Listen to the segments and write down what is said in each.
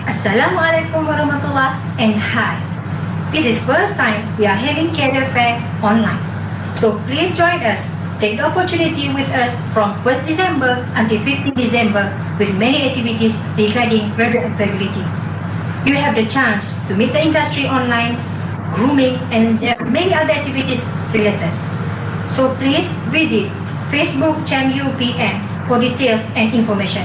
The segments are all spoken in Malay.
Assalamualaikum warahmatullah and hi. This is first time we are having career fair online. So please join us. Take the opportunity with us from 1st December until 15th December with many activities regarding graduate employability. You have the chance to meet the industry online, grooming, and there are many other activities related. So please visit Facebook ChamU PN for details and information.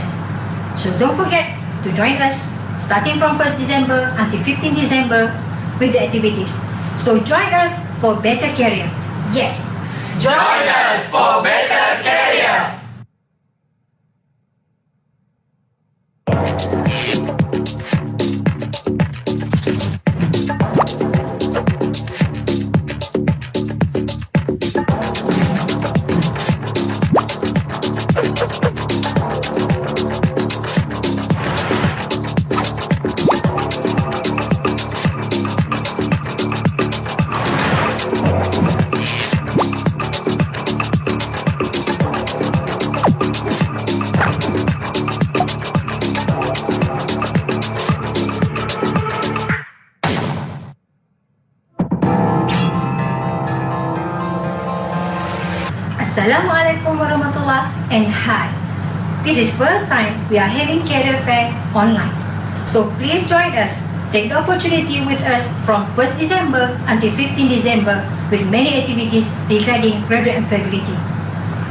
So don't forget to join us starting from 1st December until 15th December with the activities. So join us for better career. Yes, Join us for better career. Assalamualaikum warahmatullah and hi. This is first time we are having career fair online. So please join us. Take the opportunity with us from 1st December until 15th December with many activities regarding graduate employability.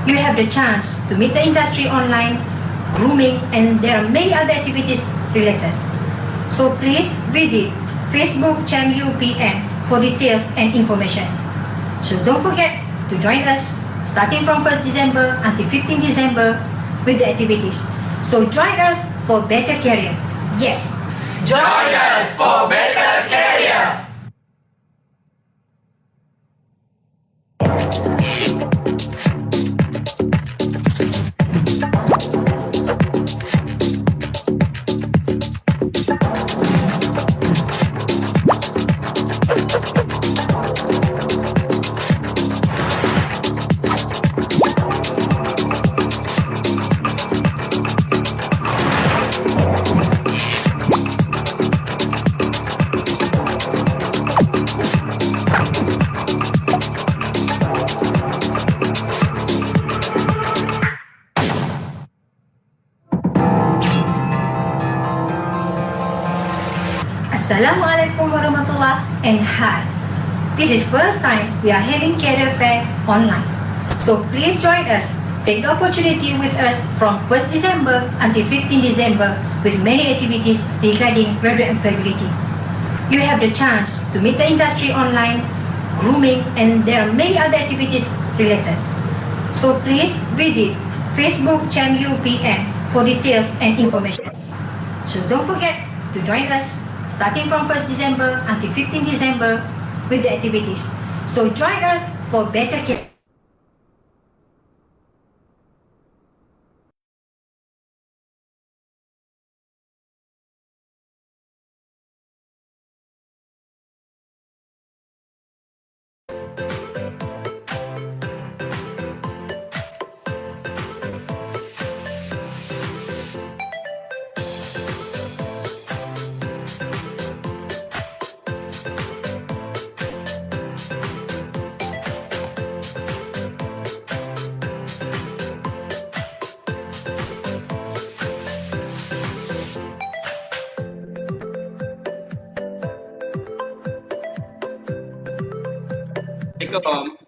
You have the chance to meet the industry online, grooming, and there are many other activities related. So please visit Facebook ChamU PN for details and information. So don't forget to join us starting from 1st December until 15th December with the activities. So join us for better career. Yes, Join us for better career. Assalamualaikum warahmatullah and hi. This is first time we are having career fair online. So please join us. Take the opportunity with us from 1st December until 15th December with many activities regarding graduate employability. You have the chance to meet the industry online, grooming, and there are many other activities related. So please visit Facebook ChamU PN for details and information. So don't forget to join us starting from 1st December until 15th December with the activities. So join us for better care. Assalamualaikum.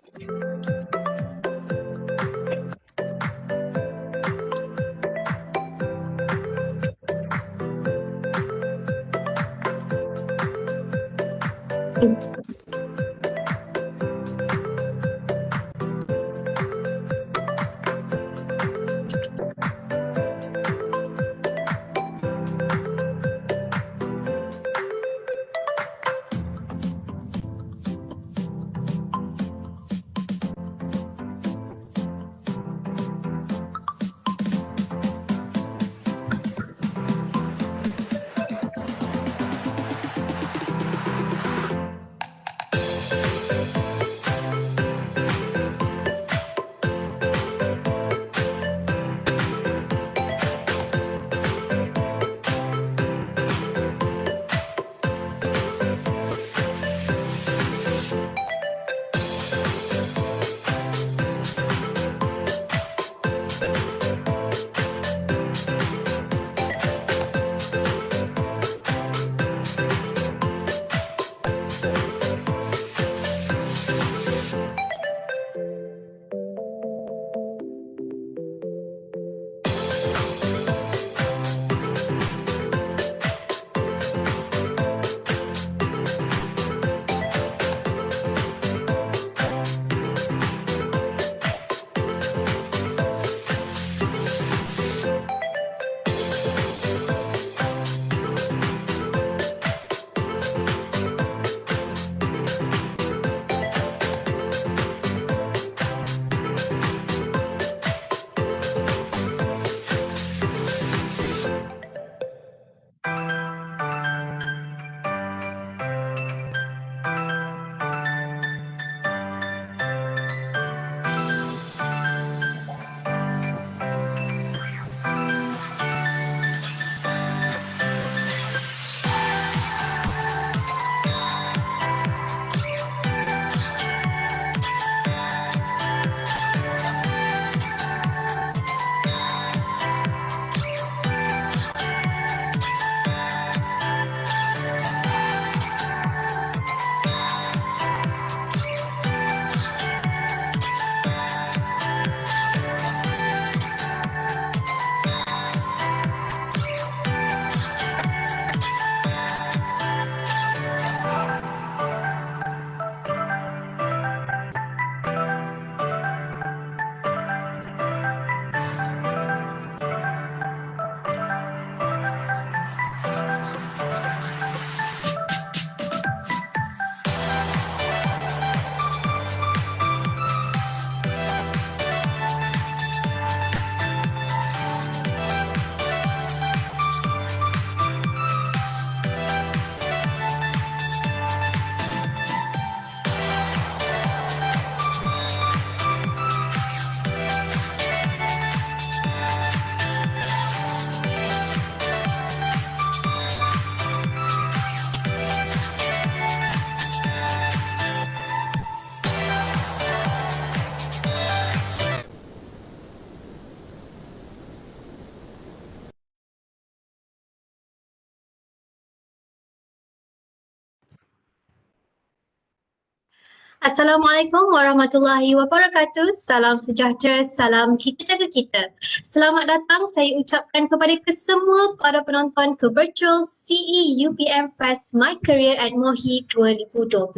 Assalamualaikum warahmatullahi wabarakatuh. Salam sejahtera, salam kita jaga kita. Selamat datang saya ucapkan kepada kesemua para penonton ke virtual CE UPM Fest My Career at MOHI 2020.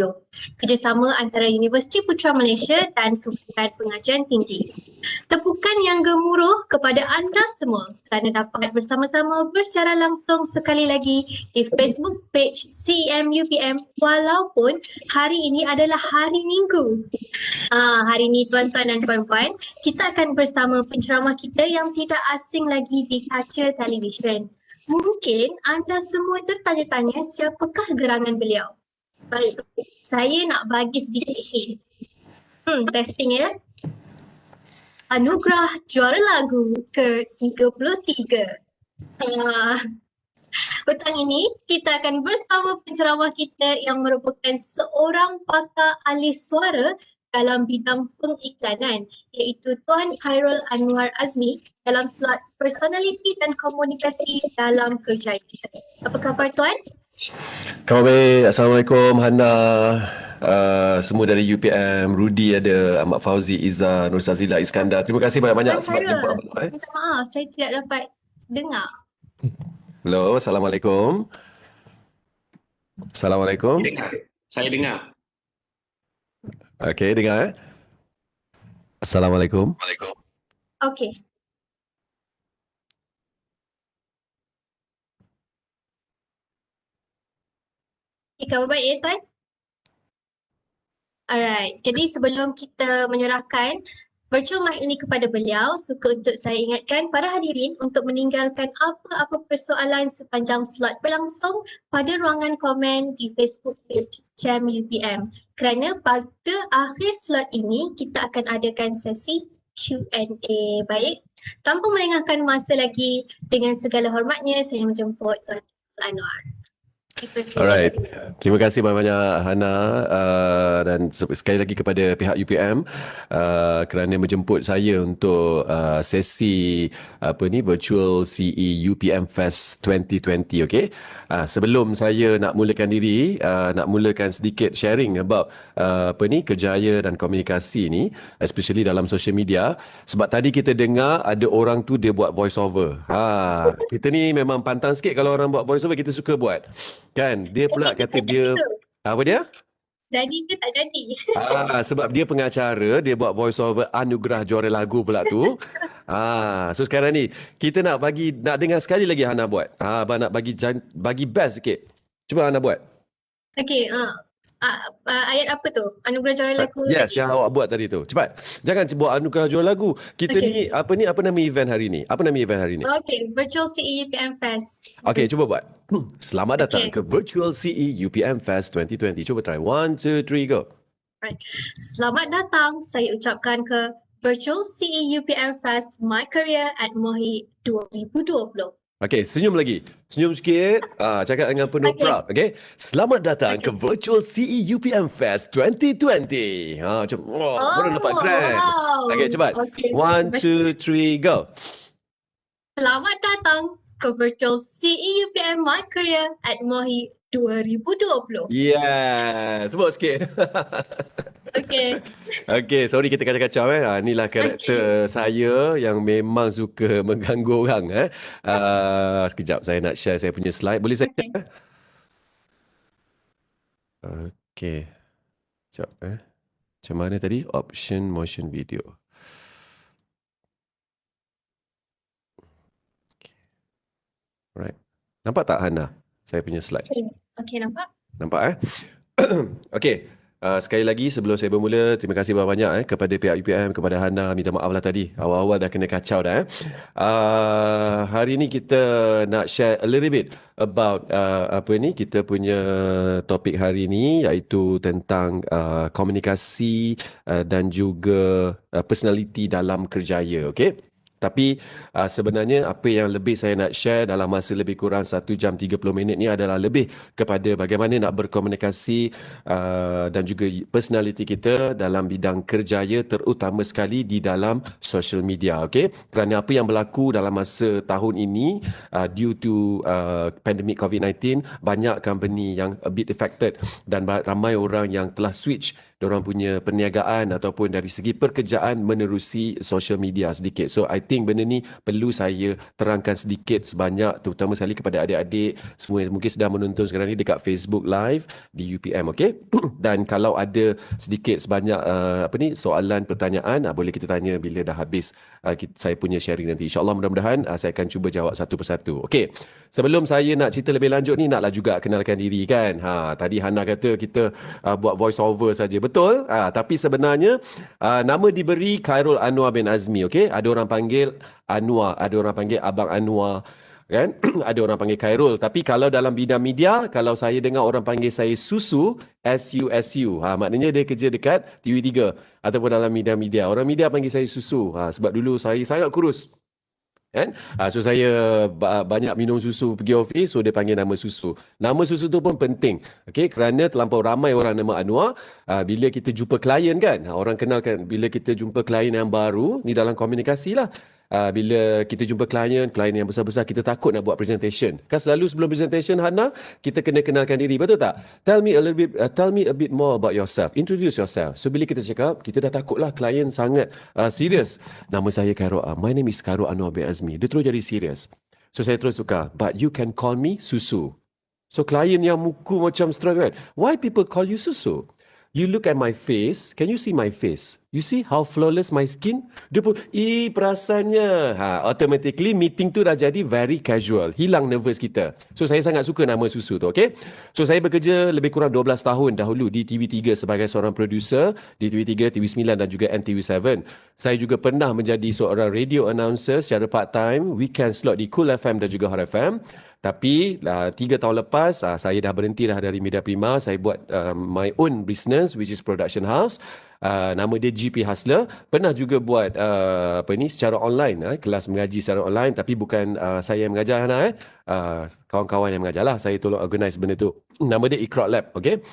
Kerjasama antara Universiti Putra Malaysia dan Kementerian Pengajian Tinggi. Tepukan yang gemuruh kepada anda semua kerana dapat bersama-sama bersiaran langsung sekali lagi di Facebook page CEM UPM walaupun hari ini adalah hari Minggu. Hari ini tuan-tuan dan puan-puan, kita akan bersama penceramah kita yang tidak asing lagi di kaca televisyen. Mungkin anda semua tertanya-tanya siapakah gerangan beliau. Baik, saya nak bagi sedikit hint. Testing ya. Anugerah Juara Lagu ke-33. Petang ini kita akan bersama penceramah kita yang merupakan seorang pakar ahli suara dalam bidang pengiklanan iaitu Tuan Khairul Anwar Azmi dalam slot personality dan komunikasi dalam kerjaya. Apa khabar Tuan? Khabar baik. Assalamualaikum Hana. Semua dari UPM, Rudy ada, Ahmad Fauzi, Izzah, Nur Sazila, Iskandar. Terima kasih banyak-banyak sebab jumpa abang. Minta maaf, saya tidak dapat dengar. Hello, Assalamualaikum. Assalamualaikum. Saya dengar. Okey, dengar. Assalamualaikum. Okey. Khabar baik ya Tuan? Alright, jadi sebelum kita menyerahkan virtual mic ini kepada beliau, suka untuk saya ingatkan para hadirin untuk meninggalkan apa-apa persoalan sepanjang slot berlangsung pada ruangan komen di Facebook page CEM UPM. Kerana pada akhir slot ini, kita akan adakan sesi Q&A. Baik, tanpa melengahkan masa lagi, dengan segala hormatnya, saya menjemput Tuan Anwar. Alright, terima kasih banyak-banyak Hana dan sekali lagi kepada pihak UPM kerana menjemput saya untuk sesi virtual CE UPM Fest 2020. Okay, sebelum saya nak mulakan diri, nak mulakan sedikit sharing about kerjaya dan komunikasi ni, especially dalam social media. Sebab tadi kita dengar ada orang tu dia buat voice over. Kita ni memang pantang sikit kalau orang buat voice over, kita suka buat. Kan, dia pula kata dia apa dia? Jadi ke tak jadi? Sebab dia pengacara, dia buat voice over anugerah juara lagu pula tu. So sekarang ni kita nak dengar sekali lagi Hana buat. Abang nak bagi best sikit. Cuba Hana buat. Okey, ayat apa tu? Anugerah juara lagu Yes, tadi. yang awak buat tadi tu. Cepat. Jangan buat anugerah juara lagu. Kita ni apa nama event hari ni? Apa nama event hari ni? Okey, Virtual CE UPM Fest. Okey, cuba buat. Selamat datang ke Virtual CE UPM Fest 2020. Cuba try. 1, 2, 3, go. Right. Selamat datang, saya ucapkan ke Virtual CE UPM Fest My Career at MOHI 2020. Okey, senyum lagi. Senyum sikit. Cakap dengan penuh proud. Okey. Selamat datang ke Virtual CE UPM Fest 2020. Baru dapat keren. Okey, cepat. 1, 2, 3, go. Selamat datang ke Virtual CE UPM My Career at MOHI 2020. Yeah. Sebut sikit. Okey, sorry kita kacau-kacau inilah karakter saya yang memang suka mengganggu orang sekejap saya nak share saya punya slide. Boleh saya share? Okey. Sekejap Macam mana tadi? Option motion video. Right. Nampak tak Hana? Saya punya slide. Okey, nampak? Nampak Okey. Sekali lagi sebelum saya bermula, terima kasih banyak-banyak kepada pihak UPM, kepada Hana. Minta maaf lah tadi. Awal-awal dah kena kacau dah. Hari ni kita nak share a little bit about kita punya topik hari ni, iaitu tentang komunikasi dan juga personality dalam kerjaya. Okey. Tapi sebenarnya apa yang lebih saya nak share dalam masa lebih kurang 1 jam 30 minit ni adalah lebih kepada bagaimana nak berkomunikasi dan juga personality kita dalam bidang kerjaya, terutama sekali di dalam social media. Okay? Kerana apa yang berlaku dalam masa tahun ini due to pandemic COVID-19, banyak company yang a bit affected dan ramai orang yang telah switch diorang punya perniagaan ataupun dari segi pekerjaan menerusi social media sedikit. So I think benda ni perlu saya terangkan sedikit sebanyak, terutama sekali kepada adik-adik semua yang mungkin sedang menonton sekarang ni dekat Facebook Live di UPM, okey? Dan kalau ada sedikit sebanyak soalan, pertanyaan, boleh kita tanya bila dah habis saya punya sharing nanti. InsyaAllah mudah-mudahan saya akan cuba jawab satu persatu. Okey. Sebelum saya nak cerita lebih lanjut ni, naklah juga kenalkan diri kan. Tadi Hana kata kita buat voice over saja. Betul? Tapi sebenarnya nama diberi Khairul Anwar bin Azmi, okey? Ada orang panggil Anwar, ada orang panggil Abang Anwar, kan? Ada orang panggil Khairul. Tapi kalau dalam bidang media, kalau saya dengar orang panggil saya Susu, SUSU. Maknanya dia kerja dekat TV3 ataupun dalam bidang media. Orang media panggil saya Susu. Sebab dulu saya sangat kurus. Kan? So saya banyak minum susu pergi office, so dia panggil nama Susu. Nama Susu tu pun penting, okay? Kerana terlampau ramai orang nama Anwar. Bila kita jumpa klien kan, orang kenal kan, bila kita jumpa klien yang baru, ni dalam komunikasi lah. Bila kita jumpa klien yang besar-besar, kita takut nak buat presentation. Kan selalu sebelum presentation, Hana, kita kena kenalkan diri, betul tak? Tell me a bit more about yourself. Introduce yourself. So bila kita cakap, kita dah takut lah klien sangat serius. Nama saya Khairul, my name is Khairul Anwar bin Azmi. Dia terus jadi serius. So saya terus suka, but you can call me Susu. So klien yang muka macam strong kan, why people call you Susu? You look at my face, can you see my face? You see how flawless my skin? Dia pun, perasannya. Automatically meeting tu dah jadi very casual. Hilang nervous kita. So saya sangat suka nama Susu tu, okay? So saya bekerja lebih kurang 12 tahun dahulu di TV3 sebagai seorang producer, di TV3, TV9 dan juga NTV7. Saya juga pernah menjadi seorang radio announcer secara part-time, weekend slot di Cool FM dan juga Hot FM. Tapi 3 tahun lepas, saya dah berhenti dah dari Media Prima. Saya buat my own business, which is production house. Nama dia GP Hustler. Pernah juga buat secara online, kelas mengaji secara online, tapi bukan saya yang mengajar, Hana. Kawan-kawan yang mengajar lah. Saya tolong organize benda tu. Nama dia Iqra Lab, okay?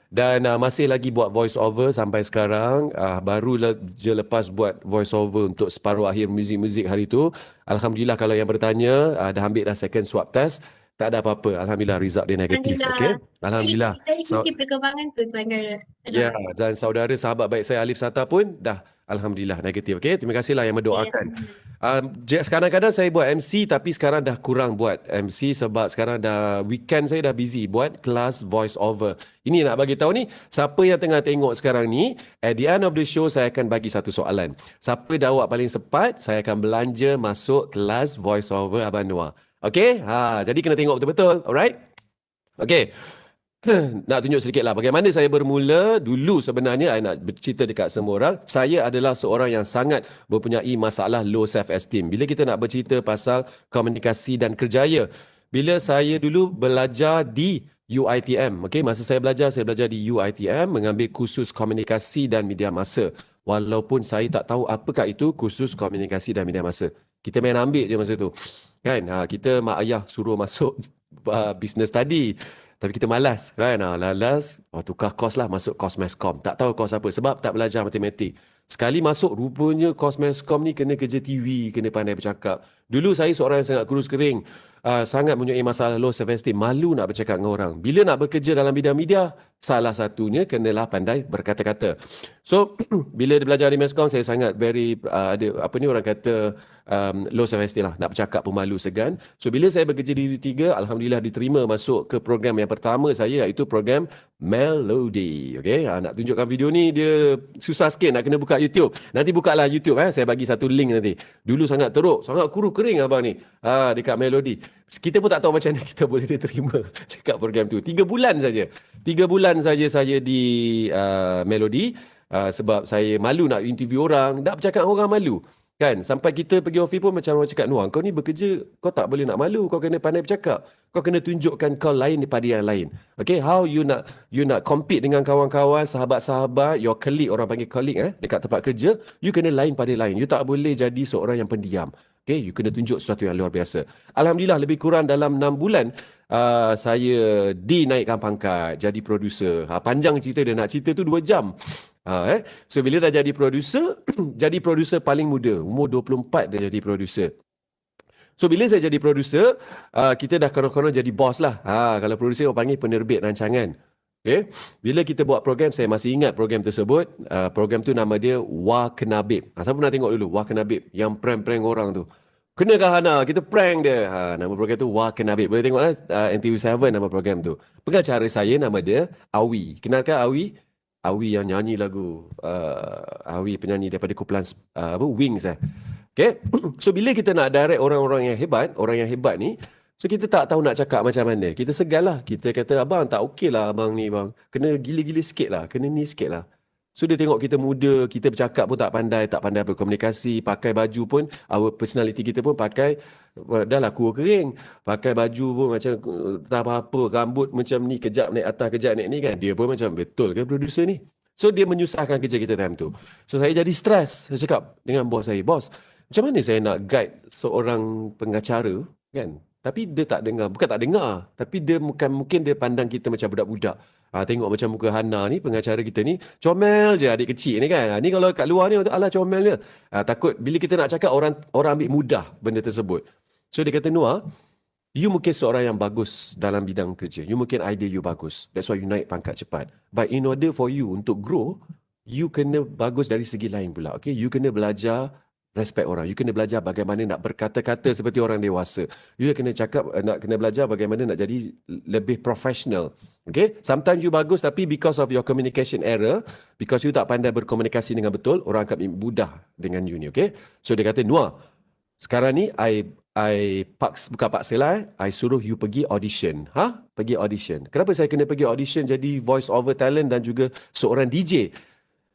Dan masih lagi buat voice over sampai sekarang. Baru je lepas buat voice over untuk separuh akhir muzik-muzik hari tu. Alhamdulillah, kalau yang bertanya, dah ambil dah second swab test. Tak ada apa-apa. Alhamdulillah, result dia negatif. Okay? Alhamdulillah. Saya ikuti perkembangan tu, Tuan Khairul. Ya, dan saudara sahabat baik saya Alif Sata pun dah Alhamdulillah negatif. Okay? Terima kasihlah yang mendoakan. Kadang-kadang saya buat MC, tapi sekarang dah kurang buat MC sebab sekarang dah weekend saya dah busy buat kelas voice over. Ini nak bagi tahu ni, siapa yang tengah tengok sekarang ni, at the end of the show saya akan bagi satu soalan. Siapa jawab paling cepat, saya akan belanja masuk kelas voice over Abang Noah. Okay? Jadi kena tengok betul-betul. Alright? Okay. Nak tunjuk sedikit lah bagaimana saya bermula. Dulu sebenarnya saya nak bercerita dekat semua orang, saya adalah seorang yang sangat mempunyai masalah low self-esteem. Bila kita nak bercerita pasal komunikasi dan kerjaya, bila saya dulu belajar di UiTM, okay? Masa saya belajar di UiTM, mengambil kursus komunikasi dan media massa. Walaupun saya tak tahu apakah itu kursus komunikasi dan media massa. Kita main ambil je masa tu. Kan? Kita mak ayah suruh masuk business study. Tapi kita malas kan, lalas, tukar kos lah, masuk kos Meskom. Tak tahu kos apa, sebab tak belajar matematik. Sekali masuk, rupanya kos Meskom ni kena kerja TV, kena pandai bercakap. Dulu saya seorang yang sangat kurus kering, sangat mempunyai masalah low self-esteem, malu nak bercakap dengan orang. Bila nak bekerja dalam bidang media, salah satunya kenalah pandai berkata-kata. So, bila belajar di Meskom, saya sangat ada, orang kata, low self-esteem lah, nak bercakap pun malu, segan. So, bila saya bekerja di TV3, Alhamdulillah diterima masuk ke program yang pertama saya, iaitu program Melody. Okay? Nak tunjukkan video ni, dia susah sikit nak kena buka YouTube. Nanti bukalah YouTube, saya bagi satu link nanti. Dulu sangat teruk, sangat kuru kering abang ni, dekat Melody. Kita pun tak tahu macam mana kita boleh diterima dekat program tu. 3 bulan saja. 3 bulan saja saya di Melody. Sebab saya malu nak interview orang, nak bercakap dengan orang malu. Kan? Sampai kita pergi office pun macam orang cakap, Noah, kau ni bekerja, kau tak boleh nak malu, kau kena pandai bercakap. Kau kena tunjukkan kau lain daripada yang lain. Okay, how you nak compete dengan kawan-kawan, sahabat-sahabat, your colleague, orang panggil colleague dekat tempat kerja, you kena lain pada lain. You tak boleh jadi seorang yang pendiam. Okay, you kena tunjuk sesuatu yang luar biasa. Alhamdulillah, lebih kurang dalam 6 bulan, saya dinaikkan pangkat, jadi producer. Panjang cerita dia, nak cerita tu 2 jam. So bila dah jadi producer, jadi producer paling muda, umur 24 dah jadi producer. So bila saya jadi producer, kita dah konon-konon jadi bos lah. Kalau producer orang panggil penerbit rancangan. Okay. Bila kita buat program, saya masih ingat program tersebut. Program tu nama dia Wah Kena Babe. Siapa pernah tengok dulu Wah Kena Babe? Yang prank-prank orang tu. Kenakah Hana? Kita prank dia. Nama program tu Wah Kena Babe. Boleh tengok lah NTV7 nama program tu. Pengacara saya nama dia Awi. Kenalkan Awi? Awi yang nyanyi lagu. Awi penyanyi daripada kumpulan Wings. Okay. So bila kita nak direct orang-orang yang hebat ni, so kita tak tahu nak cakap macam mana. Kita segan lah. Kita kata, abang tak okey lah abang ni bang. Kena gila-gila sikit lah. Kena ni sikit lah. So dia tengok kita muda, kita bercakap pun tak pandai berkomunikasi. Pakai baju pun, our personality kita pun pakai, dah lah kuah kering. Pakai baju pun macam tak apa-apa. Rambut macam ni, kejap naik atas, kejap naik ni kan. Dia pun macam, betul ke producer ni? So dia menyusahkan kerja kita time tu. So saya jadi stres. Saya cakap dengan bos saya, bos, macam mana saya nak guide seorang pengacara kan? Tapi dia tak dengar. Bukan tak dengar. Tapi dia mungkin dia pandang kita macam budak-budak. Tengok macam muka Hana ni, pengacara kita ni, comel je adik kecil ni kan. Ni kalau kat luar ni, alah comel je. Takut bila kita nak cakap, orang ambil mudah benda tersebut. So dia kata, Noah, you mungkin seorang yang bagus dalam bidang kerja. You mungkin idea you bagus. That's why you naik pangkat cepat. But in order for you untuk grow, you kena bagus dari segi lain pula. Okay? You kena belajar respect orang. You kena belajar bagaimana nak berkata-kata seperti orang dewasa. You kena kena belajar bagaimana nak jadi lebih professional. Okay? Sometimes you bagus tapi because of your communication error, because you tak pandai berkomunikasi dengan betul, orang akan mudah dengan you ni. Okay? So dia kata, Noah, sekarang ni bukan paksa lah. I suruh you pergi audition. Pergi audition. Kenapa saya kena pergi audition jadi voice over talent dan juga seorang DJ?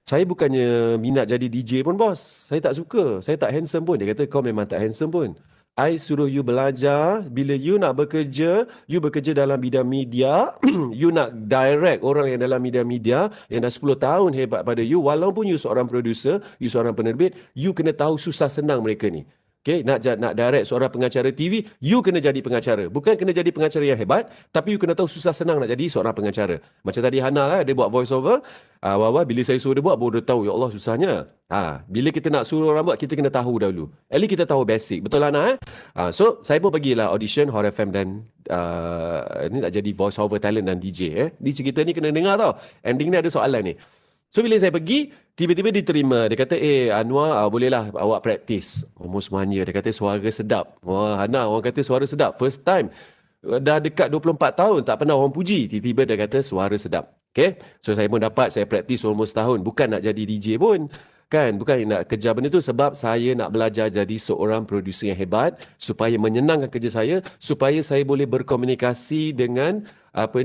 Saya bukannya minat jadi DJ pun, bos. Saya tak suka. Saya tak handsome pun. Dia kata, kau memang tak handsome pun. I suruh you belajar. Bila you nak bekerja, you bekerja dalam bidang media. You nak direct orang yang dalam bidang media, yang dah 10 tahun hebat pada you. Walaupun you seorang producer, you seorang penerbit, you kena tahu susah senang mereka ni. Okay, nak direct seorang pengacara TV, you kena jadi pengacara. Bukan kena jadi pengacara yang hebat, tapi you kena tahu susah senang nak jadi seorang pengacara. Macam tadi Hana lah, dia buat voice over. Bila saya suruh dia buat, baru dia tahu, ya Allah susahnya. Bila kita nak suruh orang buat, kita kena tahu dahulu. At least kita tahu basic. Betul Hana? So, saya pun pergilah audition Hot FM dan ni nak jadi voice over talent dan DJ. DJ kita ni kena dengar tau. Ending ni ada soalan ni. So bila saya pergi, tiba-tiba diterima. Dia kata, Anwar, bolehlah awak praktis. Almost manja. Dia kata suara sedap. Wah, Hana, orang kata suara sedap. First time. Dah dekat 24 tahun, tak pernah orang puji. Tiba-tiba dia kata suara sedap. Okay? So saya pun dapat, saya praktis almost tahun. Bukan nak jadi DJ pun. Kan? Bukan nak kejar benda tu sebab saya nak belajar jadi seorang producer yang hebat supaya menyenangkan kerja saya, supaya saya boleh berkomunikasi dengan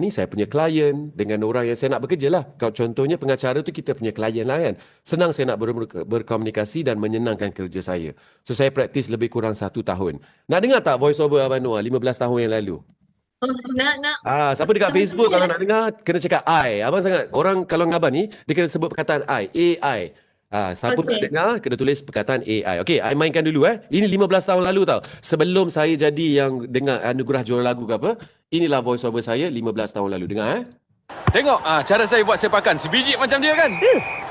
saya punya klien, dengan orang yang saya nak bekerja lah. Kalau contohnya pengacara tu kita punya klien lah kan. Senang saya nak berkomunikasi dan menyenangkan kerja saya. So saya praktis lebih kurang 1 tahun. Nak dengar tak voice over Abang Noah 15 tahun yang lalu? Nak. Siapa dekat Facebook kalau nak dengar kena cakap I. Abang sangat orang kalau ngabar ni dia kena sebut perkataan I, AI. Siapa nak dengar kena tulis perkataan AI. Okey, I mainkan dulu Ini 15 tahun lalu tau. Sebelum saya jadi yang dengar anugerah juara lagu ke apa, inilah voice over saya 15 tahun lalu. Dengar Tengok cara saya buat sepakan. Sebiji macam dia kan?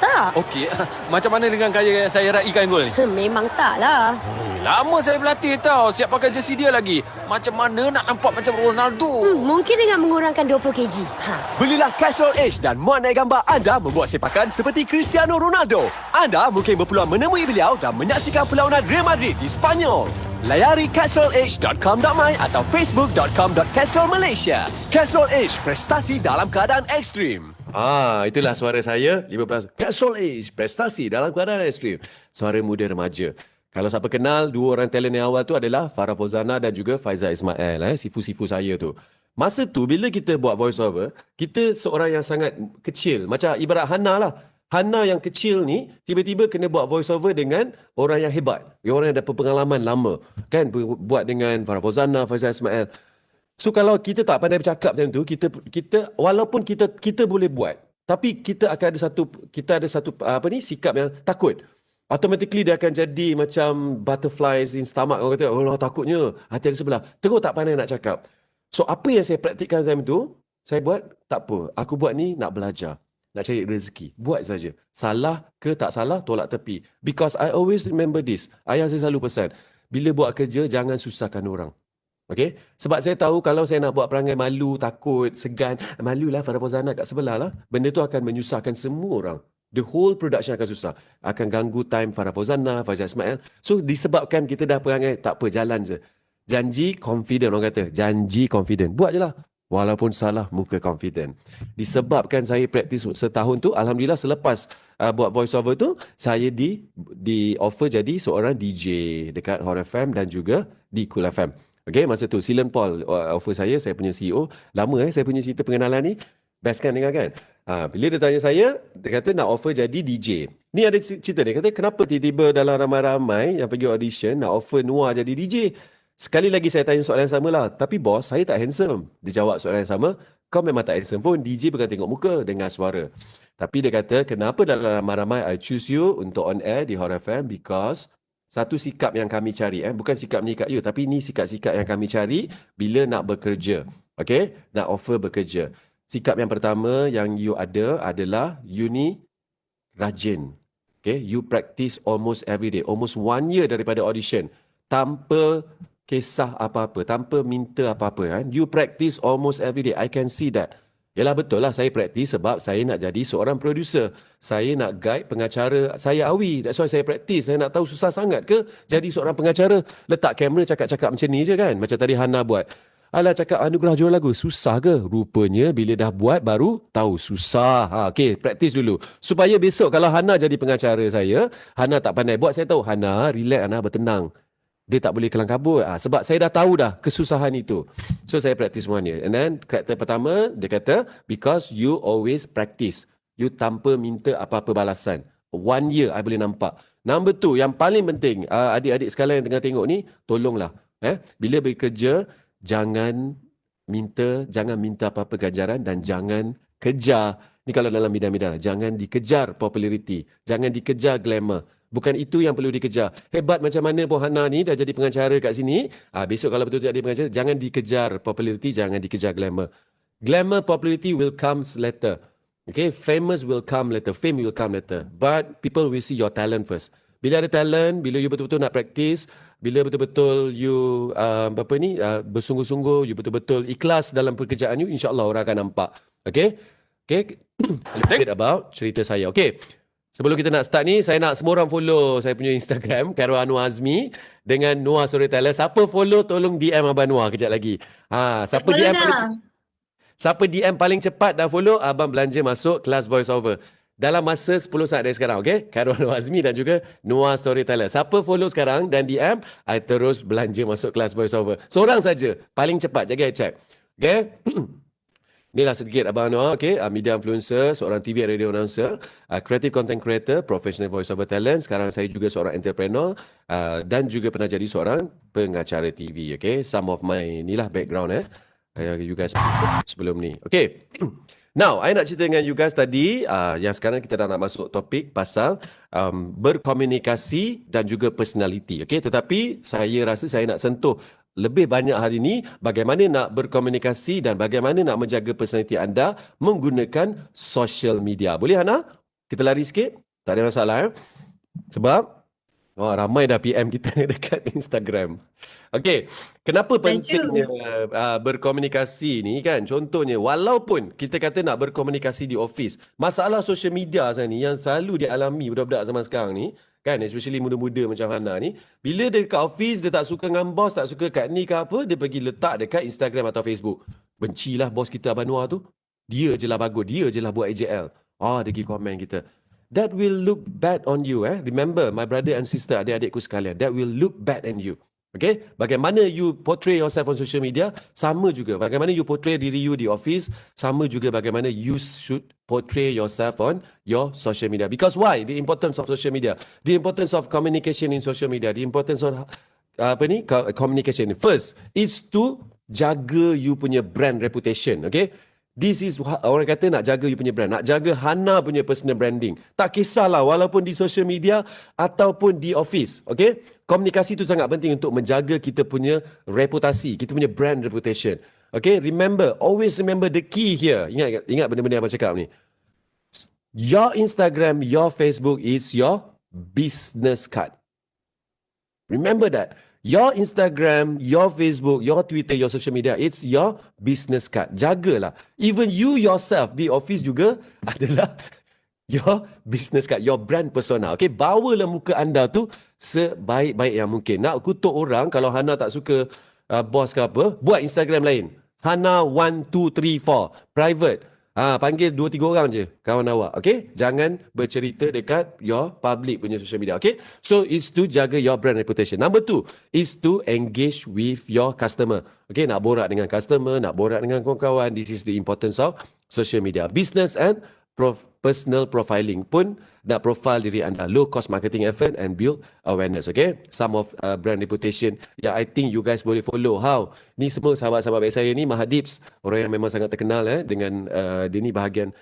Tak. Okey, macam mana dengan gaya saya raikan gol ni? Memang tak lah. Lama saya berlatih tau. Siap pakai jersey dia lagi. Macam mana nak nampak macam Ronaldo? Mungkin dengan mengurangkan 20 kg. Belilah Casual Age dan muat naik gambar anda membuat sepakan seperti Cristiano Ronaldo. Anda mungkin berpeluang menemui beliau dan menyaksikan perlawanan Real Madrid di Spanyol. Layari casualadge.com.my atau facebook.com.casualmalaysia. Casual Age, prestasi dalam keadaan ekstrim. Itulah suara saya 15. Casual Age, prestasi dalam keadaan ekstrim. Suara muda remaja. Kalau siapa kenal, 2 orang talent yang awal tu adalah Farah Fauzana dan juga Faizal Ismail. Sifu-sifu saya tu. Masa tu bila kita buat voice over, kita seorang yang sangat kecil. Macam ibarat Hana lah. Hana yang kecil ni tiba-tiba kena buat voice over dengan orang yang hebat. Orang yang ada pengalaman lama. Kan buat dengan Farah Fauzana, Faizal Ismail. So kalau kita tak pandai bercakap macam tu, kita walaupun kita boleh buat, tapi kita akan ada satu sikap yang takut. Automatically dia akan jadi macam butterflies in stomach. Orang kata, oh takutnya hati ada sebelah. Terus tak pandai nak cakap. So apa yang saya praktikkan time tu, saya buat, tak apa. Aku buat ni nak belajar. Nak cari rezeki. Buat saja. Salah ke tak salah, tolak tepi. Because I always remember this. Ayah saya selalu pesan, bila buat kerja, jangan susahkan orang. Okay? Sebab saya tahu kalau saya nak buat perangai malu, takut, segan, malulah Farah Fauzana kat sebelah lah. Benda tu akan menyusahkan semua orang. The whole production akan susah. Akan ganggu time Farah Fauzana, Faizal Ismail. So disebabkan kita dah perangai, tak apa, jalan je. Janji confident orang kata. Janji confident. Buat je lah. Walaupun salah, muka confident. Disebabkan saya praktis setahun tu, Alhamdulillah selepas buat voice over tu, saya di offer jadi seorang DJ dekat Hot FM dan juga di Cool FM. Okay, masa tu Silen Paul offer saya punya CEO. Lama saya punya cerita pengenalan ni. Best kan dengar kan? Bila dia tanya saya, dia kata nak offer jadi DJ. Ni ada cerita dia kata kenapa tiba-tiba dalam ramai-ramai yang pergi audition nak offer Noah jadi DJ. Sekali lagi saya tanya soalan yang sama lah. Tapi bos, saya tak handsome. Dia jawab soalan yang sama. Kau memang tak handsome pun. DJ bukan tengok muka, dengar suara. Tapi dia kata, kenapa dalam ramai-ramai I choose you untuk on air di Hot FM? Because satu sikap yang kami cari. Bukan sikap ni kat you. Tapi ni sikap-sikap yang kami cari bila nak bekerja. Okay? Nak offer bekerja. Sikap yang pertama yang you ada adalah you ni rajin. Okay? You practice almost every day. Almost 1 year daripada audition. Tanpa kisah apa-apa, tanpa minta apa-apa. You practice almost every day. I can see that. Yalah betul lah, saya practice sebab saya nak jadi seorang producer. Saya nak guide pengacara saya Awi. That's why saya practice. Saya nak tahu susah sangat ke jadi seorang pengacara. Letak kamera cakap-cakap macam ni je kan. Macam tadi Hana buat. Alah cakap anugerah juara lagu. Susah ke? Rupanya bila dah buat baru tahu susah. Okay, practice dulu. Supaya besok kalau Hana jadi pengacara saya, Hana tak pandai buat, saya tahu. Hana, relax Hana, bertenang. Dia tak boleh kelang kabut. Sebab saya dah tahu dah kesusahan itu. So, saya practice 1 year. And then, karakter pertama, dia kata, because you always practice. You tanpa minta apa-apa balasan. 1 year, I boleh nampak. Number 2, yang paling penting, adik-adik sekalian yang tengah tengok ni, tolonglah. Bila bekerja, jangan minta apa-apa ganjaran dan jangan kejar. Ni kalau dalam bidang-bidang, jangan dikejar populariti. Jangan dikejar glamour. Bukan itu yang perlu dikejar. Hebat macam mana pun Hana ni dah jadi pengacara kat sini. Besok kalau betul-betul jadi pengacara, jangan dikejar populariti, jangan dikejar glamour. Glamour, popularity will come later. Okay, famous will come later. Fame will come later. But people will see your talent first. Bila ada talent, bila you betul-betul nak practice, bila betul-betul you bersungguh-sungguh, you betul-betul ikhlas dalam pekerjaan you, insya-Allah orang akan nampak. Okay? Okay. A little bit about cerita saya. Okay. Sebelum kita nak start ni, saya nak semua orang follow saya punya Instagram, Khairul Anwar Azmi dengan Noah Storyteller. Siapa follow, tolong DM Abang Noah kejap lagi. Siapa DM paling cepat dah follow, Abang belanja masuk kelas voice over. Dalam masa 10 saat dari sekarang, okay? Khairul Anwar Azmi dan juga Noah Storyteller. Siapa follow sekarang dan DM, I terus belanja masuk kelas voice over. Seorang saja, paling cepat, jaga check. Okay? Inilah sedikit Abang Noah, okay? Media influencer, seorang TV and radio announcer, creative content creator, professional voice over talent. Sekarang saya juga seorang entrepreneur dan juga pernah jadi seorang pengacara TV, okay? Some of my inilah background you guys sebelum ni. Okay. Now, I nak cerita dengan you guys tadi yang sekarang kita dah nak masuk topik pasal berkomunikasi dan juga personality, okay? Tetapi saya rasa saya nak sentuh lebih banyak hari ini bagaimana nak berkomunikasi dan bagaimana nak menjaga personality anda menggunakan social media. Boleh Hana? Kita lari sikit? Tak ada masalah. Sebab ramai dah PM kita dekat Instagram. Okey, kenapa pentingnya berkomunikasi ni kan? Contohnya, walaupun kita kata nak berkomunikasi di office, masalah social media saya ni yang selalu dialami budak-budak zaman sekarang ni, kan, especially muda-muda macam Hana ni, bila dia dekat office, dia tak suka dengan bos, tak suka kat ni ke apa, dia pergi letak dekat Instagram atau Facebook. Bencilah bos kita Abang Noah tu. Dia je lah bagus, dia je lah buat AJL. Dia pergi komen kita. That will look bad on you. Remember, my brother and sister, adik-adikku sekalian, that will look bad on you. Okay? Bagaimana you portray yourself on social media, sama juga. Bagaimana you portray diri you di office, sama juga bagaimana you should portray yourself on your social media. Because why? The importance of social media. The importance of communication in social media. The importance of communication. First, is to jaga you punya brand reputation. Okay? This is orang kata nak jaga you punya brand. Nak jaga Hana punya personal branding. Tak kisahlah walaupun di social media ataupun di office. Okay? Komunikasi itu sangat penting untuk menjaga kita punya reputasi. Kita punya brand reputation. Okay? Remember. Always remember the key here. Ingat benda-benda yang abang cakap ni. Your Instagram, your Facebook is your business card. Remember that. Your Instagram, your Facebook, your Twitter, your social media, it's your business card. Jagalah. Even you yourself di office juga adalah your business card, your brand persona. Okay, bawalah muka anda tu sebaik-baik yang mungkin. Nak kutuk orang, kalau Hana tak suka bos ke apa, buat Instagram lain. Hana 1234 private. Panggil 2-3 orang je kawan awak. Okay, jangan bercerita dekat your public punya social media. Okay, so is to jaga your brand reputation. Number 2 is to engage with your customer. Okay, nak borak dengan customer, nak borak dengan kawan-kawan. This is the importance of social media. Business and personal profiling pun nak profile diri anda. Low cost marketing effort and build awareness. Okay, some of brand reputation yang I think you guys boleh follow. How? Ni semua sahabat-sahabat baik saya ni, Mahadips, orang yang memang sangat terkenal dengan dia ni bahagian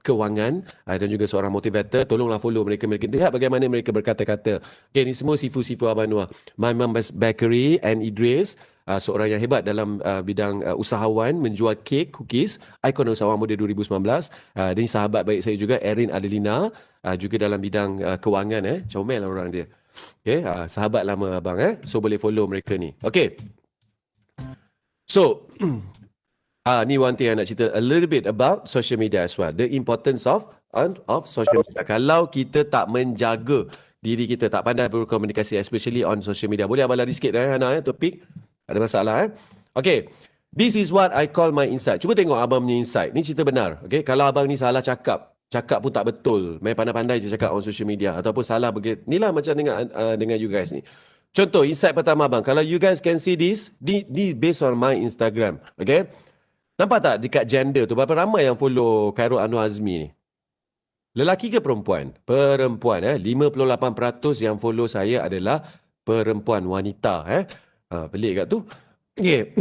kewangan dan juga seorang motivator. Tolonglah follow mereka. Mereka lihat bagaimana mereka berkata-kata. Okay, ni semua sifu-sifu Abang Noah. My Mum's Bakery and Idris, seorang yang hebat dalam bidang usahawan, menjual kek, cookies, ikon usahawan muda 2019. Dia sahabat baik saya juga, Erin Adelina, juga dalam bidang kewangan. Comel orang dia. Okay, sahabat lama abang. So boleh follow mereka ni. Okay, so ni one thing I nak cerita a little bit about social media as well. The importance of social media. Kalau kita tak menjaga diri kita, tak pandai berkomunikasi, especially on social media. Boleh abang lari sikit Hana, topik? Ada masalah Okay, this is what I call my insight. Cuba tengok abang punya insight. Ni cerita benar. Okay, kalau abang ni salah cakap pun tak betul, main pandai-pandai je cakap on social media, ataupun salah begitu, ni lah macam dengan you guys ni. Contoh, insight pertama abang, kalau you guys can see this, this based on my Instagram. Okay, nampak tak dekat gender tu berapa ramai yang follow Khairul Anwar Azmi ni? Lelaki ke perempuan? Perempuan. 58% yang follow saya adalah perempuan, wanita. Pelik kat tu. Okay.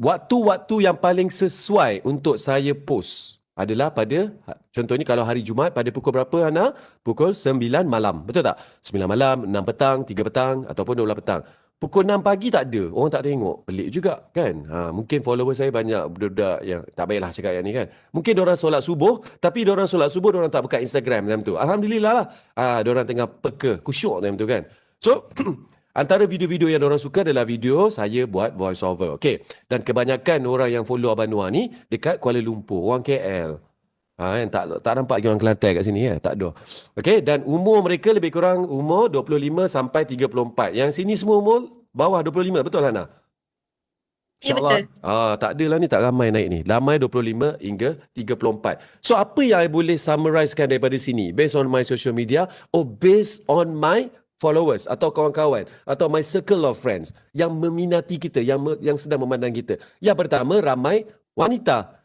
Waktu-waktu yang paling sesuai untuk saya post adalah pada, contohnya kalau hari Jumaat, pada pukul berapa Hana? Pukul 9 malam. Betul tak? 9 malam, 6 petang, 3 petang ataupun 12 petang. Pukul 6 pagi tak ada. Orang tak tengok. Pelik juga kan? Mungkin follower saya banyak budak-budak yang tak baiklah cakap yang ni kan. Mungkin diorang solat subuh, tapi diorang solat subuh diorang tak buka Instagram time tu. Alhamdulillah lah. Diorang tengah peka, kusyuk time tu kan. So, antara video-video yang diorang suka adalah video saya buat voice over. Okay. Dan kebanyakan orang yang follow Abang Noah ni dekat Kuala Lumpur. Orang KL. Tak nampak lagi orang Kelantan kat sini. Tak ada. Okay. Dan umur mereka lebih kurang umur 25 sampai 34. Yang sini semua umur bawah 25. Betul Hana? Ya, betul. Tak adalah ni, tak ramai naik ni. Ramai 25 hingga 34. So apa yang I boleh summarizekan daripada sini? Based on my social media or based on my followers atau kawan-kawan atau my circle of friends yang meminati kita, yang sedang memandang kita. Yang pertama, ramai wanita.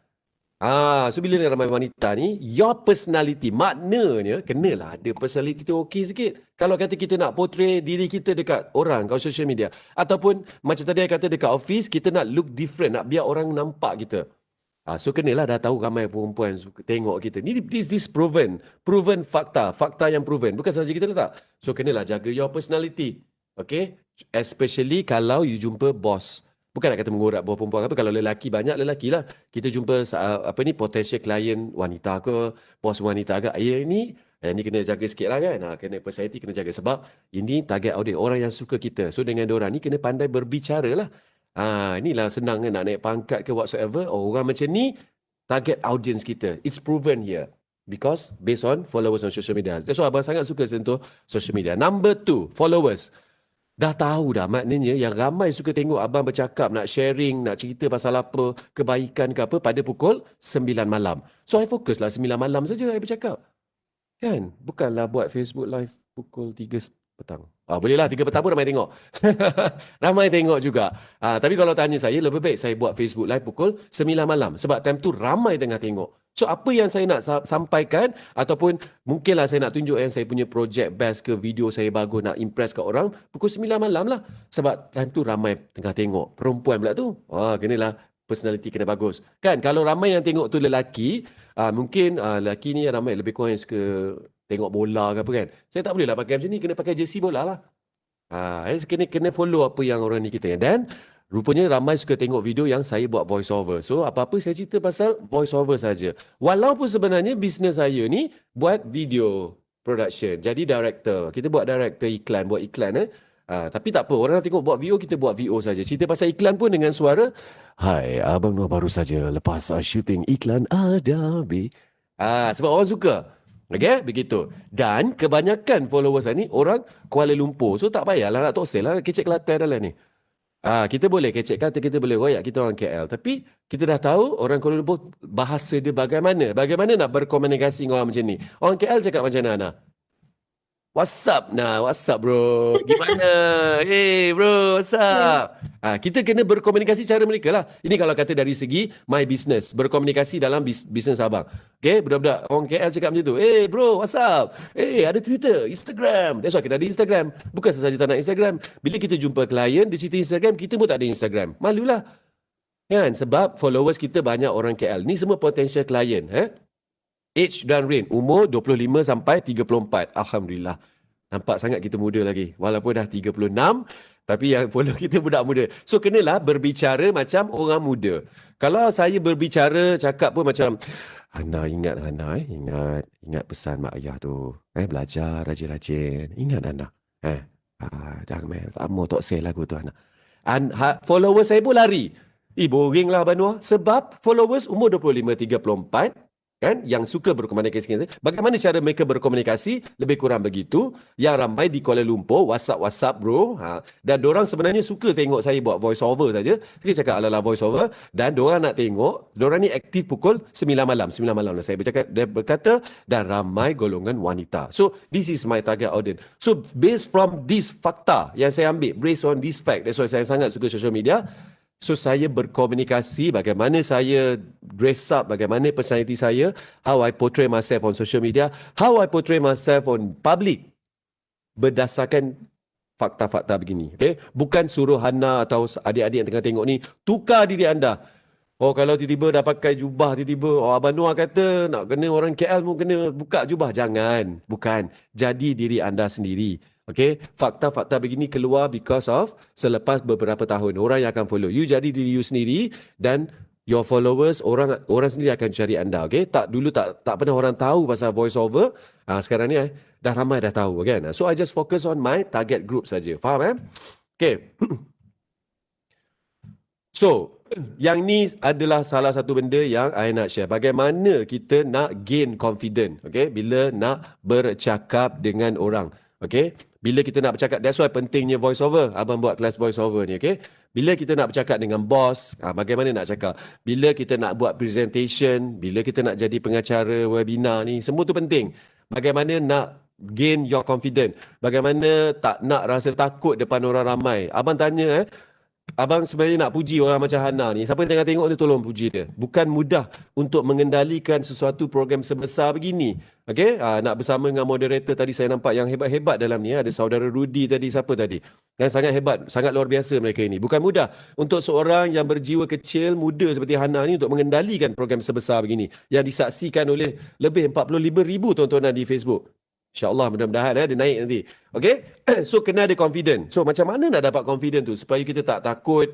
So bila ramai wanita ni, your personality, maknanya kenalah ada personality tu okey sikit. Kalau kata kita nak portray diri kita dekat orang kat social media, ataupun macam tadi I kata dekat office, kita nak look different, nak biar orang nampak kita. So kenalah dah tahu ramai perempuan suka tengok kita. Ni this proven fakta yang proven. Bukan sahaja kita letak. So kenalah jaga your personality. Okay? Especially kalau you jumpa boss. Bukan nak kata mengorak bawah perempuan apa. Kalau lelaki, banyak lelaki lah. Kita jumpa potential client wanita ke, bos wanita ke. Ni kena jaga sikit lah kan. Kena personality kena jaga. Sebab ini target audience, orang yang suka kita. So dengan diorang ni kena pandai berbicara lah. Inilah senang kan, nak naik pangkat ke whatsoever. Orang macam ni target audience kita. It's proven here. Because based on followers on social media. That's why abang sangat suka sentuh social media. Number 2, followers. Dah tahu dah maknanya yang ramai suka tengok abang bercakap, nak sharing, nak cerita pasal apa, kebaikan ke apa pada pukul 9 malam. So I fokus lah 9 malam saja I bercakap. Kan? Bukanlah buat Facebook live pukul 3 petang. Bolehlah 3 petang pun ramai tengok. Ramai tengok juga. Tapi kalau tanya saya, lebih baik saya buat Facebook live pukul 9 malam. Sebab time tu ramai tengah tengok. So apa yang saya nak sampaikan, ataupun mungkinlah saya nak tunjuk yang saya punya projek best ke, video saya bagus, nak impress kat orang, pukul 9 malam lah. Sebab time tu ramai tengah tengok. Perempuan pula tu. Kenalah personality kena bagus. Kan, kalau ramai yang tengok tu lelaki, mungkin lelaki ni ramai lebih kurang yang suka tengok bola ke apa kan. Saya tak boleh lah pakai macam ni. Kena pakai jersey bola lah. Kena follow apa yang orang ni kita. Dan rupanya ramai suka tengok video yang saya buat voice over. So apa-apa saya cerita pasal voice over saja. Walaupun sebenarnya bisnes saya ni buat video production. Jadi director. Kita buat director iklan. Buat iklan Tapi tak apa, orang tengok buat VO, kita buat VO saja. Cerita pasal iklan pun dengan suara, hai, Abang Noah baru saja lepas syuting iklan Adabi. Sebab orang suka. Okay, begitu. Dan kebanyakan followers ni orang Kuala Lumpur. So tak payahlah nak toksel lah, kecek Kelantan dalam ni. Kita boleh kecek kata, kita boleh royak, kita orang KL. Tapi kita dah tahu orang Kuala Lumpur bahasa dia bagaimana. Bagaimana nak berkomunikasi dengan orang macam ni. Orang KL cakap macam mana? What's up bro? Gimana? Hey bro, what's up? Kita kena berkomunikasi cara mereka lah. Ini kalau kata dari segi my business. Berkomunikasi dalam bisnes abang. Okay, budak-budak orang KL cakap macam tu. Hey bro, what's up? Hey, ada Twitter, Instagram. That's why kita ada Instagram. Bukan sesaja tak nak Instagram. Bila kita jumpa klien, dia cerita Instagram, kita pun tak ada Instagram. Malulah. Kan? Sebab followers kita banyak orang KL. Ni semua potential klien. Age dan range, umur 25 sampai 34. Alhamdulillah. Nampak sangat kita muda lagi. Walaupun dah 36, tapi yang follow kita budak muda. So, kenalah berbicara macam orang muda. Kalau saya berbicara, cakap pun macam, Hana, ingat Hana, ingat pesan mak ayah tu. Belajar rajin-rajin. Ingat Hana. Jangan, tak mau tak say lagu tu Hana. Followers saya pun lari. Boring lah Abang Noah. Sebab followers umur 25-34, kan, yang suka berkomunikasi. Bagaimana cara mereka berkomunikasi? Lebih kurang begitu. Yang ramai di Kuala Lumpur, WhatsApp bro. Dan diorang sebenarnya suka tengok saya buat voice over saja. Saya cakap ala-ala voice over. Dan diorang nak tengok, diorang ni aktif pukul 9 malam. 9 malam lah saya berkata, dan ramai golongan wanita. So, this is my target audience. So, based from this fakta yang saya ambil, based on this fact, that's why saya sangat suka social media. So, saya berkomunikasi bagaimana saya dress up, bagaimana personality saya, how I portray myself on social media, how I portray myself on public berdasarkan fakta-fakta begini. Okay? Bukan suruh Hana atau adik-adik yang tengah tengok ni, tukar diri anda. Kalau tiba-tiba dah pakai jubah, tiba-tiba, Abang Noah kata nak kena orang KL pun kena buka jubah. Jangan. Bukan. Jadi diri anda sendiri. Okay, fakta-fakta begini keluar because of selepas beberapa tahun orang yang akan follow. You jadi diri you sendiri dan your followers orang sendiri akan cari anda. Okay, dulu tak pernah orang tahu pasal voice over. Sekarang ni dah ramai dah tahu kan. So I just focus on my target group saja. Faham Okay. So, yang ni adalah salah satu benda yang I nak share. Bagaimana kita nak gain confidence, okay, bila nak bercakap dengan orang. Okay, bila kita nak bercakap, that's why pentingnya voice over. Abang buat kelas voice over ni, okay. Bila kita nak bercakap dengan bos, bagaimana nak cakap. Bila kita nak buat presentation, bila kita nak jadi pengacara webinar ni, semua tu penting. Bagaimana nak gain your confidence. Bagaimana tak nak rasa takut depan orang ramai. Abang tanya, Abang sebenarnya nak puji orang macam Hana ni. Siapa yang tengah tengok ni tolong puji dia. Bukan mudah untuk mengendalikan sesuatu program sebesar begini. Okay? Nak bersama dengan moderator tadi saya nampak yang hebat-hebat dalam ni. Ada saudara Rudy tadi, siapa tadi? Yang sangat hebat, sangat luar biasa mereka ini. Bukan mudah untuk seorang yang berjiwa kecil, muda seperti Hana ni untuk mengendalikan program sebesar begini. Yang disaksikan oleh lebih 45,000 tontonan di Facebook. InsyaAllah mudah-mudahan dia naik nanti. Okay? So kena ada confident. So macam mana nak dapat confident tu supaya kita tak takut.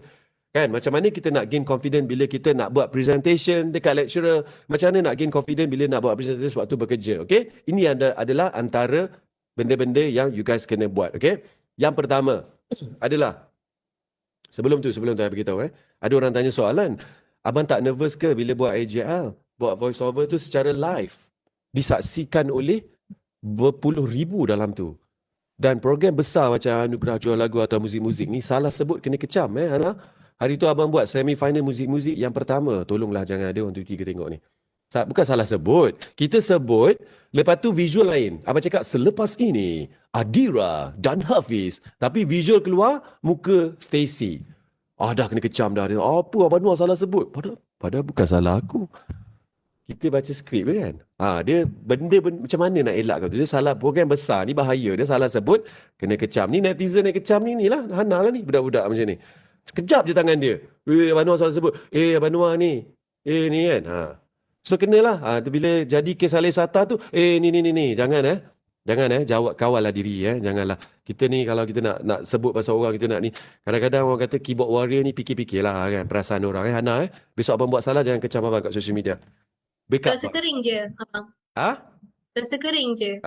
Kan? Macam mana kita nak gain confident bila kita nak buat presentation dekat lecturer. Macam mana nak gain confident bila nak buat presentation waktu bekerja. Okay? Ini adalah antara benda-benda yang you guys kena buat. Okay? Yang pertama adalah, sebelum tu saya beritahu. Ada orang tanya soalan. Abang tak nervous ke bila buat AJL? Buat voice over tu secara live. Disaksikan oleh berpuluh ribu dalam tu. Dan program besar macam Anugerah Jual Lagu atau muzik-muzik ni, salah sebut kena kecam Hana. Hari tu abang buat semi-final muzik-muzik yang pertama. Tolonglah jangan ada orang tu tiga tengok ni. Bukan salah sebut. Kita sebut, lepas tu visual lain. Abang cakap selepas ini Adira dan Hafiz. Tapi visual keluar muka Stacy. Dah kena kecam dah. Apa Abang Noah salah sebut? Padahal bukan salah aku. Kita baca skrip kan. Dia benda macam mana nak elakkan tu. Dia salah program besar ni, bahaya. Dia salah sebut, kena kecam. Ni netizen yang kecam ni lah. Hana lah ni, budak-budak macam ni. Sekejap je tangan dia. Abang Noah salah sebut. Abang Noah ni. Ni kan. So kenalah. Bila jadi kes Alif Sata tu, ni. Jangan Jangan kawal lah diri Janganlah. Kita ni kalau kita nak sebut pasal orang, kita nak ni. Kadang-kadang orang kata keyboard warrior ni fikir-fikirlah kan perasaan orang Hana Besok abang buat salah, jangan kecam abang kat social media. Rasa kering je abang. Rasa kering je.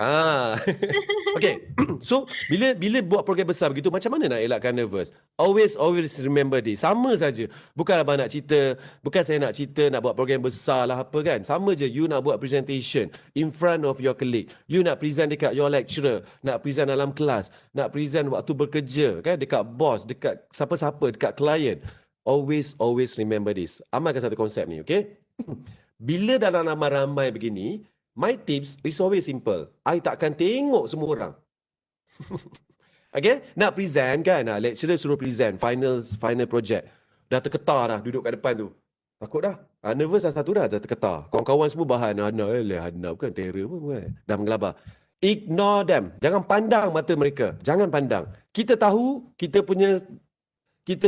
Okay. So, bila buat program besar begitu, macam mana nak elakkan nervous? Always remember this. Sama saja. Bukan abang nak cerita, bukan saya nak cerita nak buat program besar lah apa kan. Sama je, you nak buat presentation in front of your colleague. You nak present dekat your lecturer, nak present dalam kelas, nak present waktu bekerja kan, dekat boss, dekat siapa-siapa, dekat klien. Always remember this. Amalkan satu konsep ni, okay? Bila dalam ramai-ramai begini, my tips is always simple. I takkan tengok semua orang. Okay? Nak present kan? Lecturer suruh present. Final project. Dah terketar dah duduk kat depan tu. Takut dah. Nervous dah satu dah terketar. Kawan-kawan semua bahan. Hana bukan terror pun. Dah menggelabah. Ignore them. Jangan pandang mata mereka. Jangan pandang. Kita tahu kita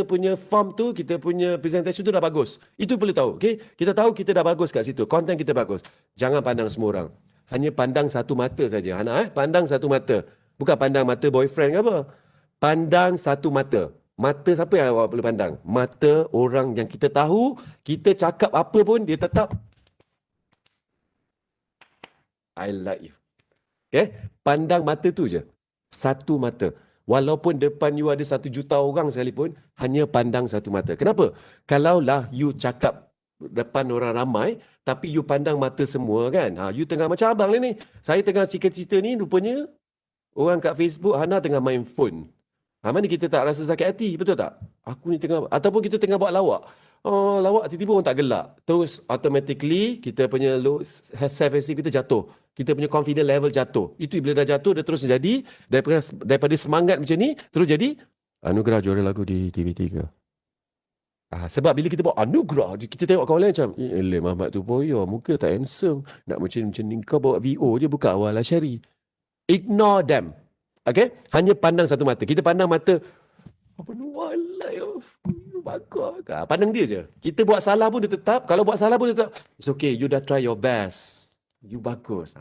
punya form tu, kita punya presentation tu dah bagus. Itu perlu tahu, okay? Kita tahu kita dah bagus kat situ. Konten kita bagus. Jangan pandang semua orang. Hanya pandang satu mata saja. Hana, pandang satu mata. Bukan pandang mata boyfriend ke apa. Pandang satu mata. Mata siapa yang awak perlu pandang? Mata orang yang kita tahu, kita cakap apa pun, dia tetap I like you. Okay? Pandang mata tu je. Satu mata. Walaupun depan you ada 1 juta orang sekalipun, hanya pandang satu mata. Kenapa? Kalaulah you cakap depan orang ramai, tapi you pandang mata semua kan. You tengah macam abang ni. Saya tengah cerita-cerita ni, rupanya orang kat Facebook, Hana tengah main phone. Mana kita tak rasa sakit hati, betul tak? Aku ni tengah, ataupun kita tengah buat lawak. Lawak tiba-tiba orang tak gelak. Terus automatically kita punya self-esteem kita jatuh. Kita punya confidence level jatuh. Itu bila dah jatuh, dia terus jadi daripada semangat macam ni, terus jadi anugerah juara lagu di TV3. Sebab bila kita buat anugerah, kita tengok kawan lain macam, Muhammad tu boyo, muka tak handsome. Nak macam ni, kau bawa VO je, buka awal lah Syari. Ignore them. Okay? Hanya pandang satu mata. Kita pandang mata, apa ni, walai, bagus. Pandang dia je. Kita buat salah pun dia tetap. Kalau buat salah pun dia tetap. It's okay, you dah try your best. You bagus.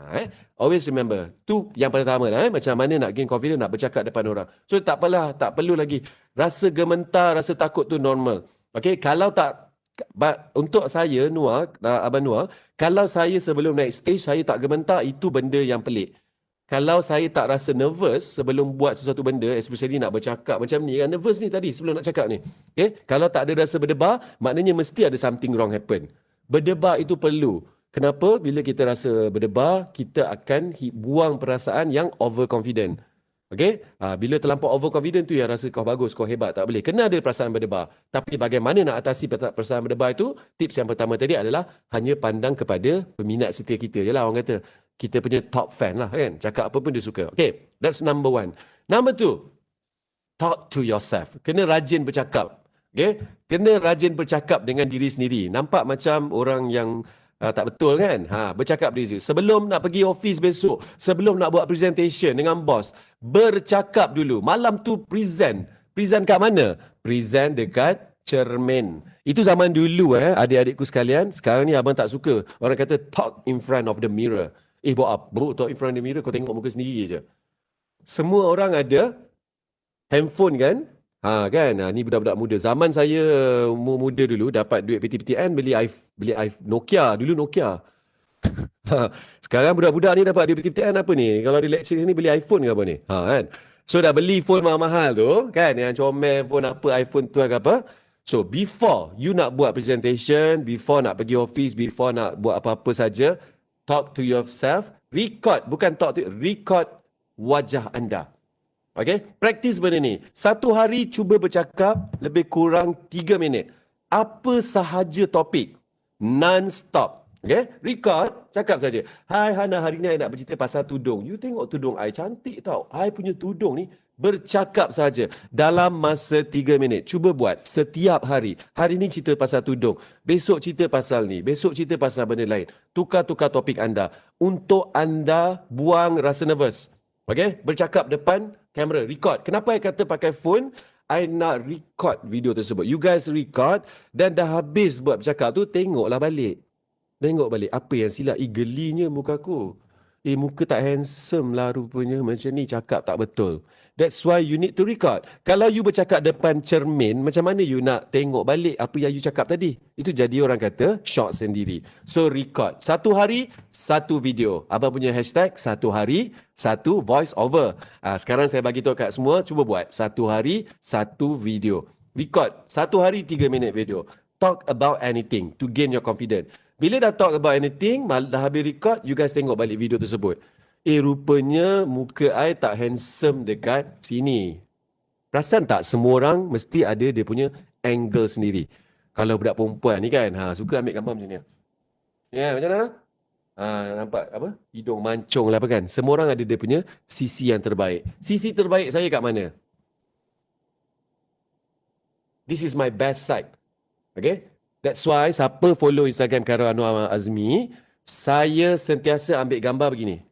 Always remember. Tu yang pertama lah. Macam mana nak gain confidence, nak bercakap depan orang. So tak apalah, tak perlu lagi. Rasa gementar, rasa takut tu normal. Okay, kalau tak, untuk saya, Abang Noah, kalau saya sebelum naik stage, saya tak gementar, itu benda yang pelik. Kalau saya tak rasa nervous sebelum buat sesuatu benda, especially nak bercakap macam ni, kan nervous ni tadi sebelum nak cakap ni. Okay? Kalau tak ada rasa berdebar, maknanya mesti ada something wrong happen. Berdebar itu perlu. Kenapa? Bila kita rasa berdebar, kita akan buang perasaan yang overconfident. Okay? Bila terlampau overconfident tu yang rasa kau bagus, kau hebat, tak boleh. Kena ada perasaan berdebar. Tapi bagaimana nak atasi perasaan berdebar itu? Tips yang pertama tadi adalah hanya pandang kepada peminat setia kita je lah, orang kata. Kita punya top fan lah kan. Cakap apa pun dia suka. Okay, that's number 1. Number 2, talk to yourself. Kena rajin bercakap. Okay, kena rajin bercakap dengan diri sendiri. Nampak macam orang yang tak betul kan? Bercakap diri sendiri. Sebelum nak pergi office besok, sebelum nak buat presentation dengan bos, bercakap dulu. Malam tu present. Present kat mana? Present dekat cermin. Itu zaman dulu adik-adikku sekalian. Sekarang ni abang tak suka. Orang kata talk in front of the mirror. Buat apa? Bro, talk in front of the mirror, kau tengok muka sendiri je. Semua orang ada handphone kan? Kan? Ni budak-budak muda. Zaman saya muda dulu, dapat duit PTPTN, beli Nokia. Dulu Nokia. Sekarang budak-budak ni dapat duit PTPTN apa ni? Kalau di lecture ni beli iPhone ke apa ni? Kan? So dah beli phone mahal-mahal tu, kan? Yang comel phone apa, iPhone tu ke apa. So before you nak buat presentation, before nak pergi office, before nak buat apa-apa saja, talk to yourself, record, bukan record wajah anda. Okay, practice benda ni. Satu hari cuba bercakap lebih kurang 3 minit. Apa sahaja topik, non-stop. Okay, record, cakap saja. Hai Hana, hari ni I nak bercerita pasal tudung. You tengok tudung I cantik tau. I punya tudung ni. Bercakap saja dalam masa 3 minit. Cuba buat setiap hari. Hari ni cerita pasal tudung. Besok cerita pasal ni. Besok cerita pasal benda lain. Tukar-tukar topik anda. Untuk anda buang rasa nervous. Okay? Bercakap depan kamera. Record. Kenapa I kata pakai phone? I nak record video tersebut. You guys record. Dan dah habis buat bercakap tu, tengoklah balik. Tengok balik. Apa yang silap? Gelinya muka aku. muka tak handsome lah rupanya, macam ni cakap tak betul. That's why you need to record. Kalau you bercakap depan cermin, macam mana you nak tengok balik apa yang you cakap tadi? Itu jadi orang kata shock sendiri. So record. Satu hari, satu video. Abang punya hashtag, satu hari, satu voice over. Sekarang saya bagi tahu kat semua, cuba buat. Satu hari, satu video. Record. Satu hari, 3 minit video. Talk about anything to gain your confidence. Bila dah talk about anything, dah habis record, you guys tengok balik video tersebut. Rupanya muka I tak handsome dekat sini. Perasan tak semua orang mesti ada dia punya angle sendiri. Kalau budak perempuan ni kan, suka ambil gambar macam ni. Ya, macam mana? Nampak apa? Hidung mancung lah apa kan. Semua orang ada dia punya sisi yang terbaik. Sisi terbaik saya kat mana? This is my best side. Okay? That's why siapa follow Instagram Khairul Anwar Azmi, saya sentiasa ambil gambar begini.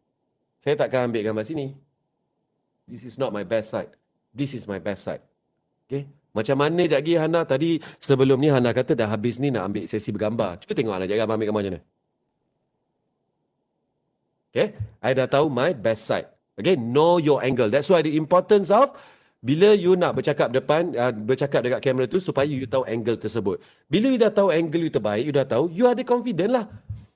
Saya takkan ambil gambar sini. This is not my best side. This is my best side. Okay? Macam mana sekejap lagi Hana tadi sebelum ni Hana kata dah habis ni nak ambil sesi bergambar. Cuba tengok Hana jangan ambil gambar macam mana. Okay? I dah tahu my best side. Okay? Know your angle. That's why the importance of bila you nak bercakap bercakap dekat kamera tu supaya you tahu angle tersebut. Bila you dah tahu angle you terbaik, you dah tahu, you ada confident lah.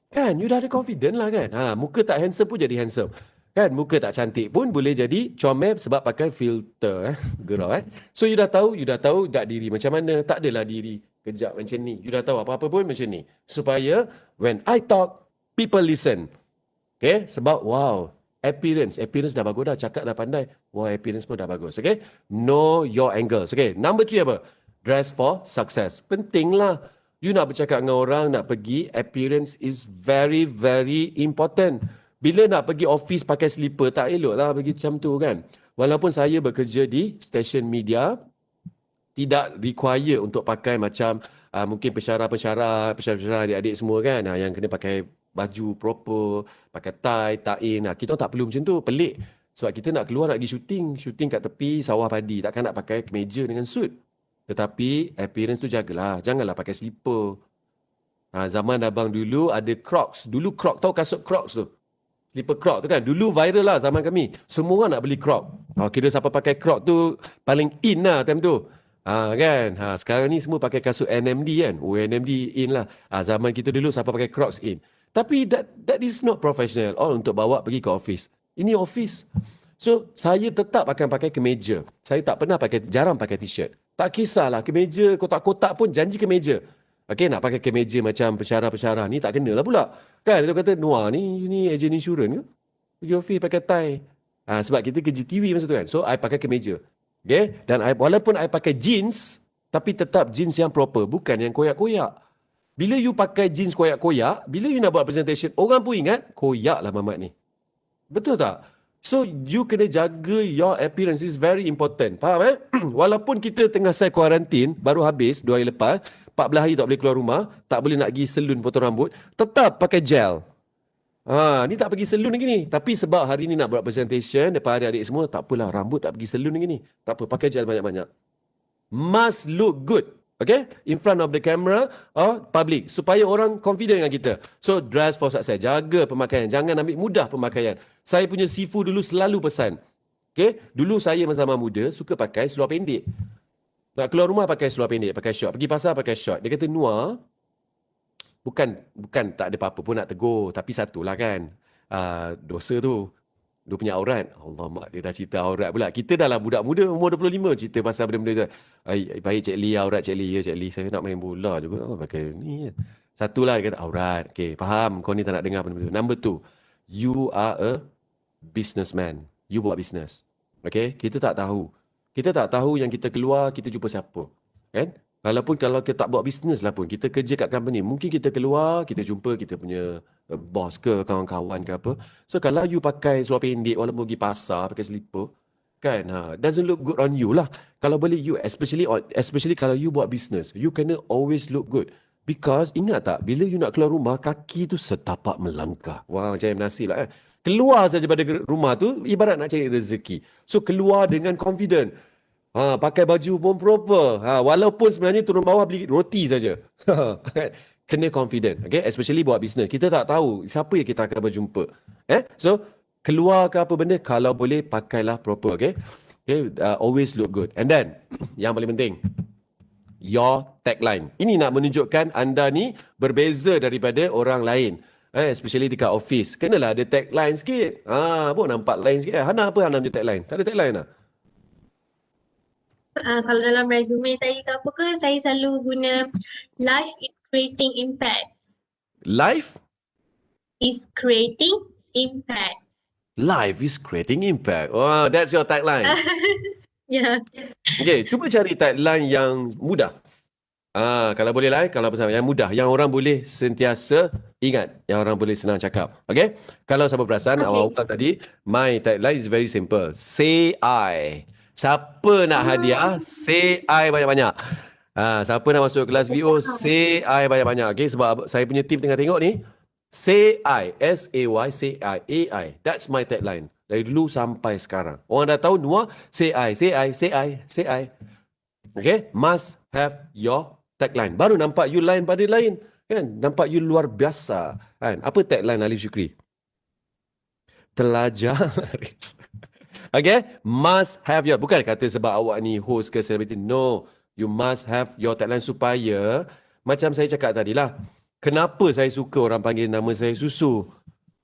Kan? You dah ada confident lah kan? Muka tak handsome pun jadi handsome. Kan? Muka tak cantik pun boleh jadi comel sebab pakai filter. Gerau So you dah tahu tak diri macam mana. Tak adalah diri kejap macam ni. You dah tahu apa-apa pun macam ni. Supaya when I talk, people listen. Okay? Sebab wow, appearance dah bagus dah. Cakap dah pandai. Wow, appearance pun dah bagus. Okay? Know your angles. Okay? Number 3 apa? Dress for success. Penting lah. You nak bercakap dengan orang, nak pergi, appearance is very, very important. Bila nak pergi office pakai slipper, tak elok lah pergi macam tu kan. Walaupun saya bekerja di stesen media, tidak require untuk pakai macam mungkin pensyarah adik-adik semua kan. Yang kena pakai baju proper, pakai tie, tie-in. Kita tak perlu macam tu, pelik. Sebab kita nak keluar nak pergi syuting kat tepi sawah padi. Takkan nak pakai kemeja dengan suit. Tetapi appearance tu jagalah. Janganlah pakai slipper. Zaman abang dulu ada Crocs. Dulu Crocs, tahu kasut Crocs tu? Slipper Crocs tu kan. Dulu viral lah zaman kami. Semua orang nak beli Crocs. Kira siapa pakai Crocs tu paling in lah time tu. Kan. Sekarang ni semua pakai kasut NMD kan. NMD in lah. Zaman kita dulu siapa pakai Crocs in. Tapi that is not professional. All untuk bawa pergi ke office. Ini office. So, saya tetap akan pakai kemeja. Saya tak pernah jarang pakai t-shirt. Tak kisahlah, kemeja, kotak-kotak pun janji kemeja. Okay, nak pakai kemeja macam pensyarah-pensyarah ni tak kena lah pula. Kan, dia kata, Noah ni ejen insurans ke? Pergi office pakai tie. Sebab kita kerja TV masa tu kan. So, I pakai kemeja. Okay, dan walaupun I pakai jeans, tapi tetap jeans yang proper. Bukan yang koyak-koyak. Bila you pakai jeans koyak-koyak, bila you nak buat presentation, orang pun ingat, koyak lah Mamat ni. Betul tak? So, you kena jaga your appearance is very important. Faham Walaupun kita tengah saya kuarantin, baru habis 2 hari lepas, 14 hari tak boleh keluar rumah, tak boleh nak pergi salon potong rambut, tetap pakai gel. Ni tak pergi salon lagi ni. Tapi sebab hari ni nak buat presentation depan adik-adik semua, tak apalah, rambut tak pergi salon lagi ni. Tak apa, pakai gel banyak-banyak. Must look good. Okay? In front of the camera or public. Supaya orang confident dengan kita. So, dress for success. Jaga pemakaian. Jangan ambil mudah pemakaian. Saya punya sifu dulu selalu pesan. Okay? Dulu saya masa muda suka pakai seluar pendek. Nak keluar rumah pakai seluar pendek, pakai short. Pergi pasar pakai short. Dia kata, Noah, bukan tak ada apa-apa pun nak tegur. Tapi satulah kan. Dosa tu. Dia punya aurat. Allah mak dia dah cerita aurat pula. Kita dah lah budak muda umur 25 cerita pasal benda-benda tu. Baik Cik Lee aurat Cik Lee. Ya Cik Lee saya nak main bola juga. Pakai ni. Satulah dia kata aurat. Okay faham kau ni tak nak dengar benda-benda tu. Number 2. You are a businessman. You buat business. Okay. Kita tak tahu. Kita tak tahu yang kita keluar kita jumpa siapa. Kan? Walaupun kalau kita tak buat bisnes lah pun, kita kerja kat company, mungkin kita keluar, kita jumpa kita punya bos ke, kawan-kawan ke apa. So kalau you pakai seluar pendek, walaupun pergi pasar, pakai slipper, kan, doesn't look good on you lah. Kalau boleh you, especially kalau you buat bisnes, you kena always look good. Because ingat tak, bila you nak keluar rumah, kaki tu setapak melangkah. Wah, macam nasib lah Keluar saja pada rumah tu, ibarat nak cari rezeki. So keluar dengan confident. Pakai baju pun proper. Walaupun sebenarnya turun bawah beli roti saja. kena confident. Okay, especially buat business. Kita tak tahu siapa yang kita akan berjumpa. So, keluar ke apa benda, kalau boleh pakailah proper. Okay, always look good. And then, yang paling penting, your tagline. Ini nak menunjukkan anda ni berbeza daripada orang lain. Especially dekat office. Kenalah ada tagline sikit. Pun nampak lain sikit. Hana, apa Hana punya tagline? Tak ada tagline lah. Kalau dalam resume saya ke apa ke, saya selalu guna life is creating impact. Life? Is creating impact. Life is creating impact. Oh, that's your tagline. Ya. Okay, cuba cari tagline yang mudah. Kalau boleh lah, kalau bersama yang mudah, yang orang boleh sentiasa ingat, yang orang boleh senang cakap. Okay? Kalau siapa perasan, awal-awal tadi, my tagline is very simple. Say I. Siapa nak hadiah, say I banyak-banyak. Siapa nak masuk kelas VO, say I banyak-banyak. Okay? Sebab saya punya team tengah tengok ni, say I. S-A-Y, say I. A-I. That's my tagline. Dari dulu sampai sekarang. Orang dah tahu semua, say I, say I, say I, say I. Okay? Must have your tagline. Baru nampak you lain pada lain. Kan? Nampak you luar biasa. Kan? Apa tagline Alif Syukri? Telajar laris. Okay? Must have your. Bukan kata sebab awak ni host ke celebrity. No. You must have your tagline supaya, macam saya cakap tadi lah. Kenapa saya suka orang panggil nama saya Susu?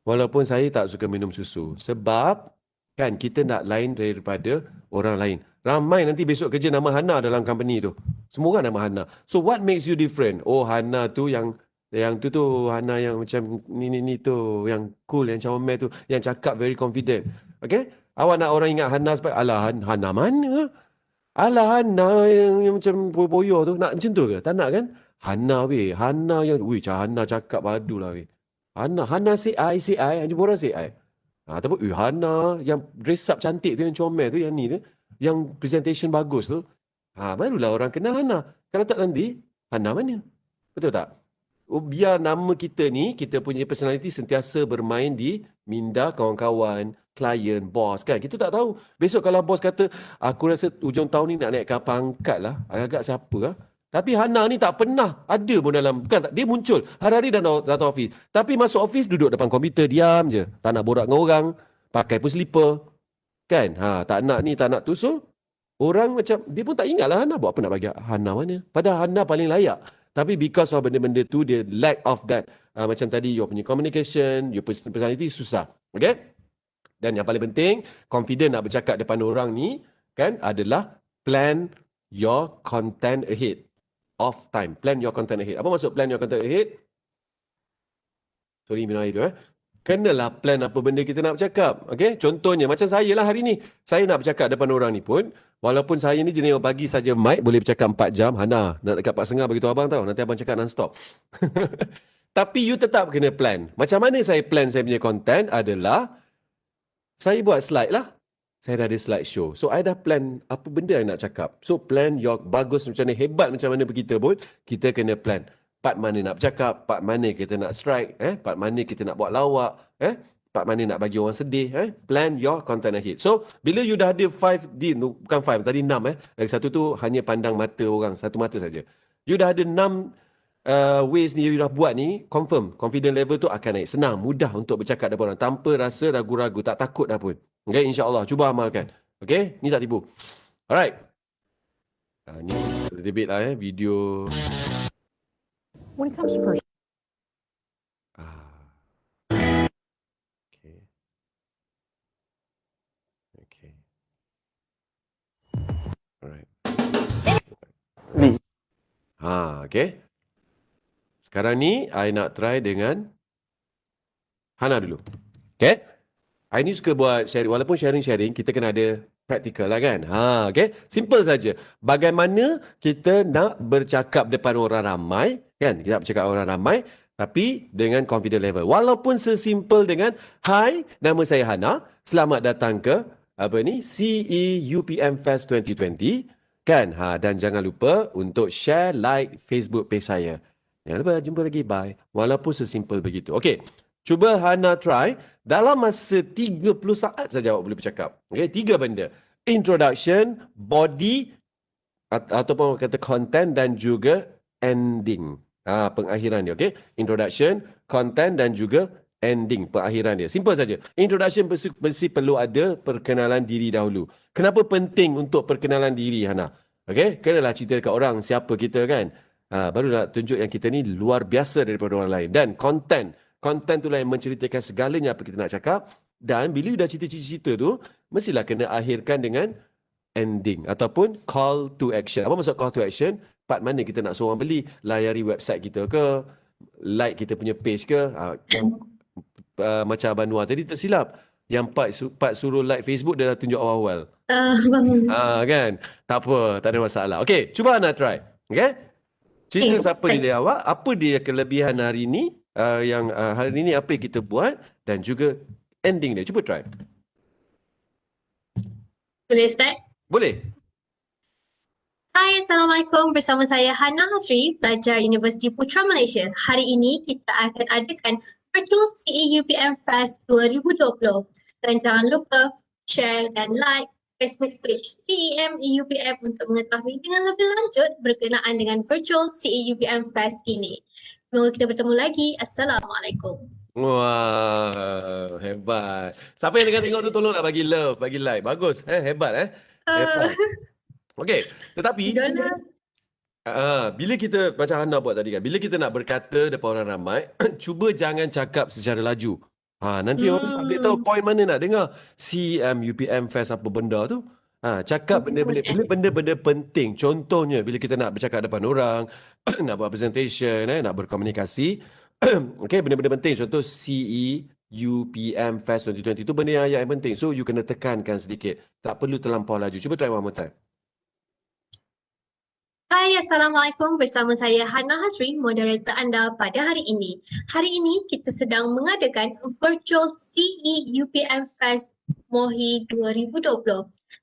Walaupun saya tak suka minum susu. Sebab kan kita nak lain daripada orang lain. Ramai nanti besok kerja nama Hana dalam company tu. Semua orang nama Hana. So what makes you different? Oh, Hana tu yang tu Hana yang macam ni tu, yang cool, yang comel tu, yang cakap very confident. Okay? Awak nak orang ingat Hana sebab alah Hana mana? Alah Hana yang macam boyo tu. Nak macam tu ke? Tak nak kan? Hana weh. Hana yang Hana cakap padu lah weh. Hana say I. Jumpa orang say I. Ataupun Hana yang dress up cantik tu, yang comel tu, yang ni tu. Yang presentation bagus tu, barulah orang kenal Hana. Kalau tak nanti, Hana mana? Betul tak? Biar nama kita ni, kita punya personality sentiasa bermain di minda kawan-kawan, klien, bos kan. Kita tak tahu. Besok kalau bos kata, aku rasa hujung tahun ni nak naikkan pangkat lah. Agak siapa lah. Tapi Hana ni tak pernah ada pun dalam, bukan tak, dia muncul hari-hari datang office. Tapi masuk office duduk depan komputer, diam je. Tak nak borak dengan orang, pakai pun slipper. Kan? Tak nak ni, tak nak tu. So, orang macam, dia pun tak ingat lah Hana buat apa nak bagi Hana mana. Padahal Hana paling layak. Tapi because of benda-benda tu, dia lack of that. Macam tadi, your punya communication, your personality, susah. Okay? Dan yang paling penting, confident nak bercakap depan orang ni, kan, adalah plan your content ahead of time. Plan your content ahead. Apa maksud plan your content ahead? Sorry, minum air tu. Kenalah plan apa benda kita nak bercakap. Okay? Contohnya, macam saya lah hari ni. Saya nak bercakap depan orang ni pun, walaupun saya ni jenis bagi saja mic, boleh bercakap 4 jam. Hana, nak dekat 4.5 beritahu abang tahu. Nanti abang cakap non-stop. Tapi you tetap kena plan. Macam mana saya plan saya punya content adalah, saya buat slide lah. Saya dah ada slide show. So, I dah plan apa benda yang nak cakap. So, plan your bagus macam mana, hebat macam mana kita pun, kita kena plan. Part mana nak bercakap, part mana kita nak strike, part mana kita nak buat lawak, part mana nak bagi orang sedih, plan your content ahead. So, bila you dah ada 5D, bukan 5, tadi 6, lagi satu tu hanya pandang mata orang, satu mata saja. You dah ada 6 ways ni you dah buat ni, confirm, confident level tu akan naik. Senang, mudah untuk bercakap depan orang, tanpa rasa ragu-ragu, tak takut dah pun. Okay, insyaAllah, cuba amalkan. Okay, ni tak tipu. Alright. Ni a little bit lah video. When it comes to personal. Okay. Alright. Okay. Sekarang ni, I nak try dengan Hana dulu. Okay. I ni suka buat sharing. Walaupun sharing-sharing, kita kena ada practical lah kan. Okay. Simple saja. Bagaimana kita nak bercakap depan orang ramai. Kan? Kita nak bercakap orang ramai. Tapi dengan confident level. Walaupun sesimpel dengan, Hai, nama saya Hana. Selamat datang ke CE UPM Fest 2020. Kan? Dan jangan lupa untuk share, like Facebook page saya. Jangan lupa, jumpa lagi. Bye. Walaupun sesimpel begitu. Okay. Cuba Hana try. Dalam masa 30 saat saja awak boleh bercakap. Okay, 3 benda. Introduction, body, ataupun kata content dan juga ending. Pengakhiran dia, okey? Introduction, content dan juga ending, pengakhiran dia. Simple saja. Introduction mesti perlu ada perkenalan diri dahulu. Kenapa penting untuk perkenalan diri, Hana? Okey, kenalah cerita dekat orang siapa kita kan. Baru nak tunjuk yang kita ni luar biasa daripada orang lain. Dan content tu lah yang menceritakan segalanya apa kita nak cakap. Dan bila dah cerita-cerita tu, mestilah kena akhirkan dengan ending ataupun call to action. Apa maksud call to action? Part mana kita nak suruh orang beli? Layari website kita ke? Like kita punya page ke? Macam Abang Noah tadi tersilap. Yang part suruh like Facebook dia dah tunjuk awal-awal. Bangun. Kan? Tak apa, tak ada masalah. Okey, cuba Hana try. Okey? Cerita siapa baik. dia awak, apa dia kelebihan hari ni, yang hari ni apa yang kita buat dan juga ending dia. Cuba try. Boleh start? Boleh? Hai, Assalamualaikum. Bersama saya Hana Hasri, pelajar Universiti Putra Malaysia. Hari ini kita akan adakan Virtual CE UPM Fest 2020. Dan jangan lupa share dan like Facebook page CEM UPM untuk mengetahui dengan lebih lanjut berkenaan dengan Virtual CE UPM Fest ini. Semoga kita bertemu lagi. Assalamualaikum. Wah, hebat. Siapa yang tengah tengok tu tolonglah bagi love, bagi like. Bagus. Hebat. Hebat. Okey, tetapi Idola. bila kita macam Hana buat tadi kan, bila kita nak berkata depan orang ramai, cuba jangan cakap secara laju. Nanti orang tak boleh tahu point mana nak dengar. CM, UPM Fest apa benda tu. Cakap benda-benda penting. Contohnya bila kita nak bercakap depan orang, nak buat presentation, nak berkomunikasi. Okay, benda-benda penting. Contoh CE, UPM Fest 2020 tu benda yang penting. So you kena tekankan sedikit. Tak perlu terlampau laju. Cuba try one more time. Hai, Assalamualaikum. Bersama saya Hana Hasri, moderator anda pada hari ini. Hari ini kita sedang mengadakan Virtual CE UPM Fest Mohi 2020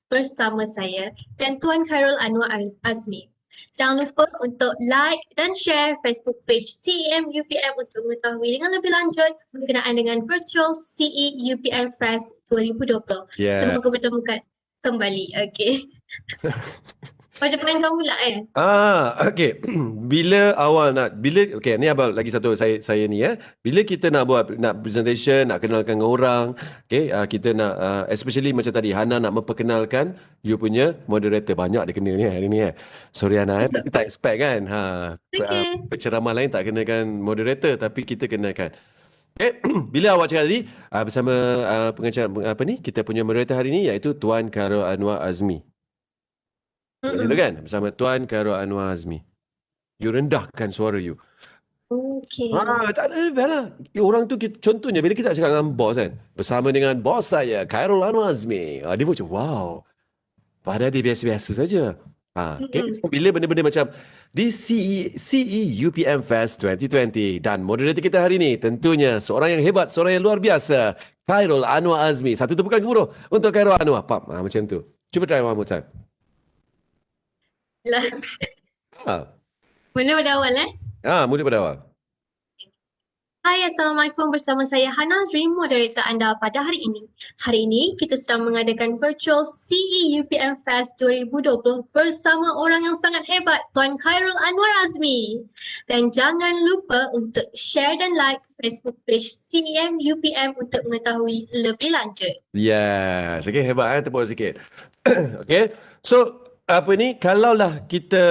bersama saya dan Tuan Khairul Anwar Azmi. Jangan lupa untuk like dan share Facebook page CEM UPM untuk mengetahui dengan lebih lanjut berkenaan dengan Virtual CE UPM Fest 2020. Yeah. Semoga bertemu kembali. Okey. Macam penonton pula kan? Okey. Okey, ni abang lagi satu saya ni Bila kita nak buat presentation, nak kenalkan dengan orang, okey, kita nak especially macam tadi Hana nak memperkenalkan you punya moderator. Banyak dia kena ni hari ni Sorry Hana pasti tak expect kan. Okay. Penceramah lain tak kenakan moderator tapi kita kenakan. Okay. Bila awak cakap tadi bersama pengacara kita punya moderator hari ni iaitu Tuan Khairul Anwar Azmi. Itu kan? Bersama Tuan Khairul Anwar Azmi. You rendahkan suara you. Okey. Tak ada lebih lah. Orang tu contohnya bila kita cakap dengan bos kan. Bersama dengan bos saya, Khairul Anwar Azmi. Dia pun macam wow. Padahal dia biasa-biasa saja. Okay. So, bila benda-benda macam di CE UPM Fest 2020 dan moderator kita hari ini tentunya seorang yang hebat, seorang yang luar biasa, Khairul Anwar Azmi. Satu tepukan gemuruh untuk Khairul Anwar. Macam tu. Cuba try one more time. Lah. Mula pada awal Mula pada awal. Hai, Assalamualaikum. Bersama saya Hana Azri, moderator anda pada hari ini. Hari ini kita sedang mengadakan Virtual CE UPM Fest 2020 bersama orang yang sangat hebat, Tuan Khairul Anwar Azmi. Dan jangan lupa untuk share dan like Facebook page CEM UPM untuk mengetahui lebih lanjut. Yes. Okay, hebat tepuk sikit. Okay. So, kalaulah kita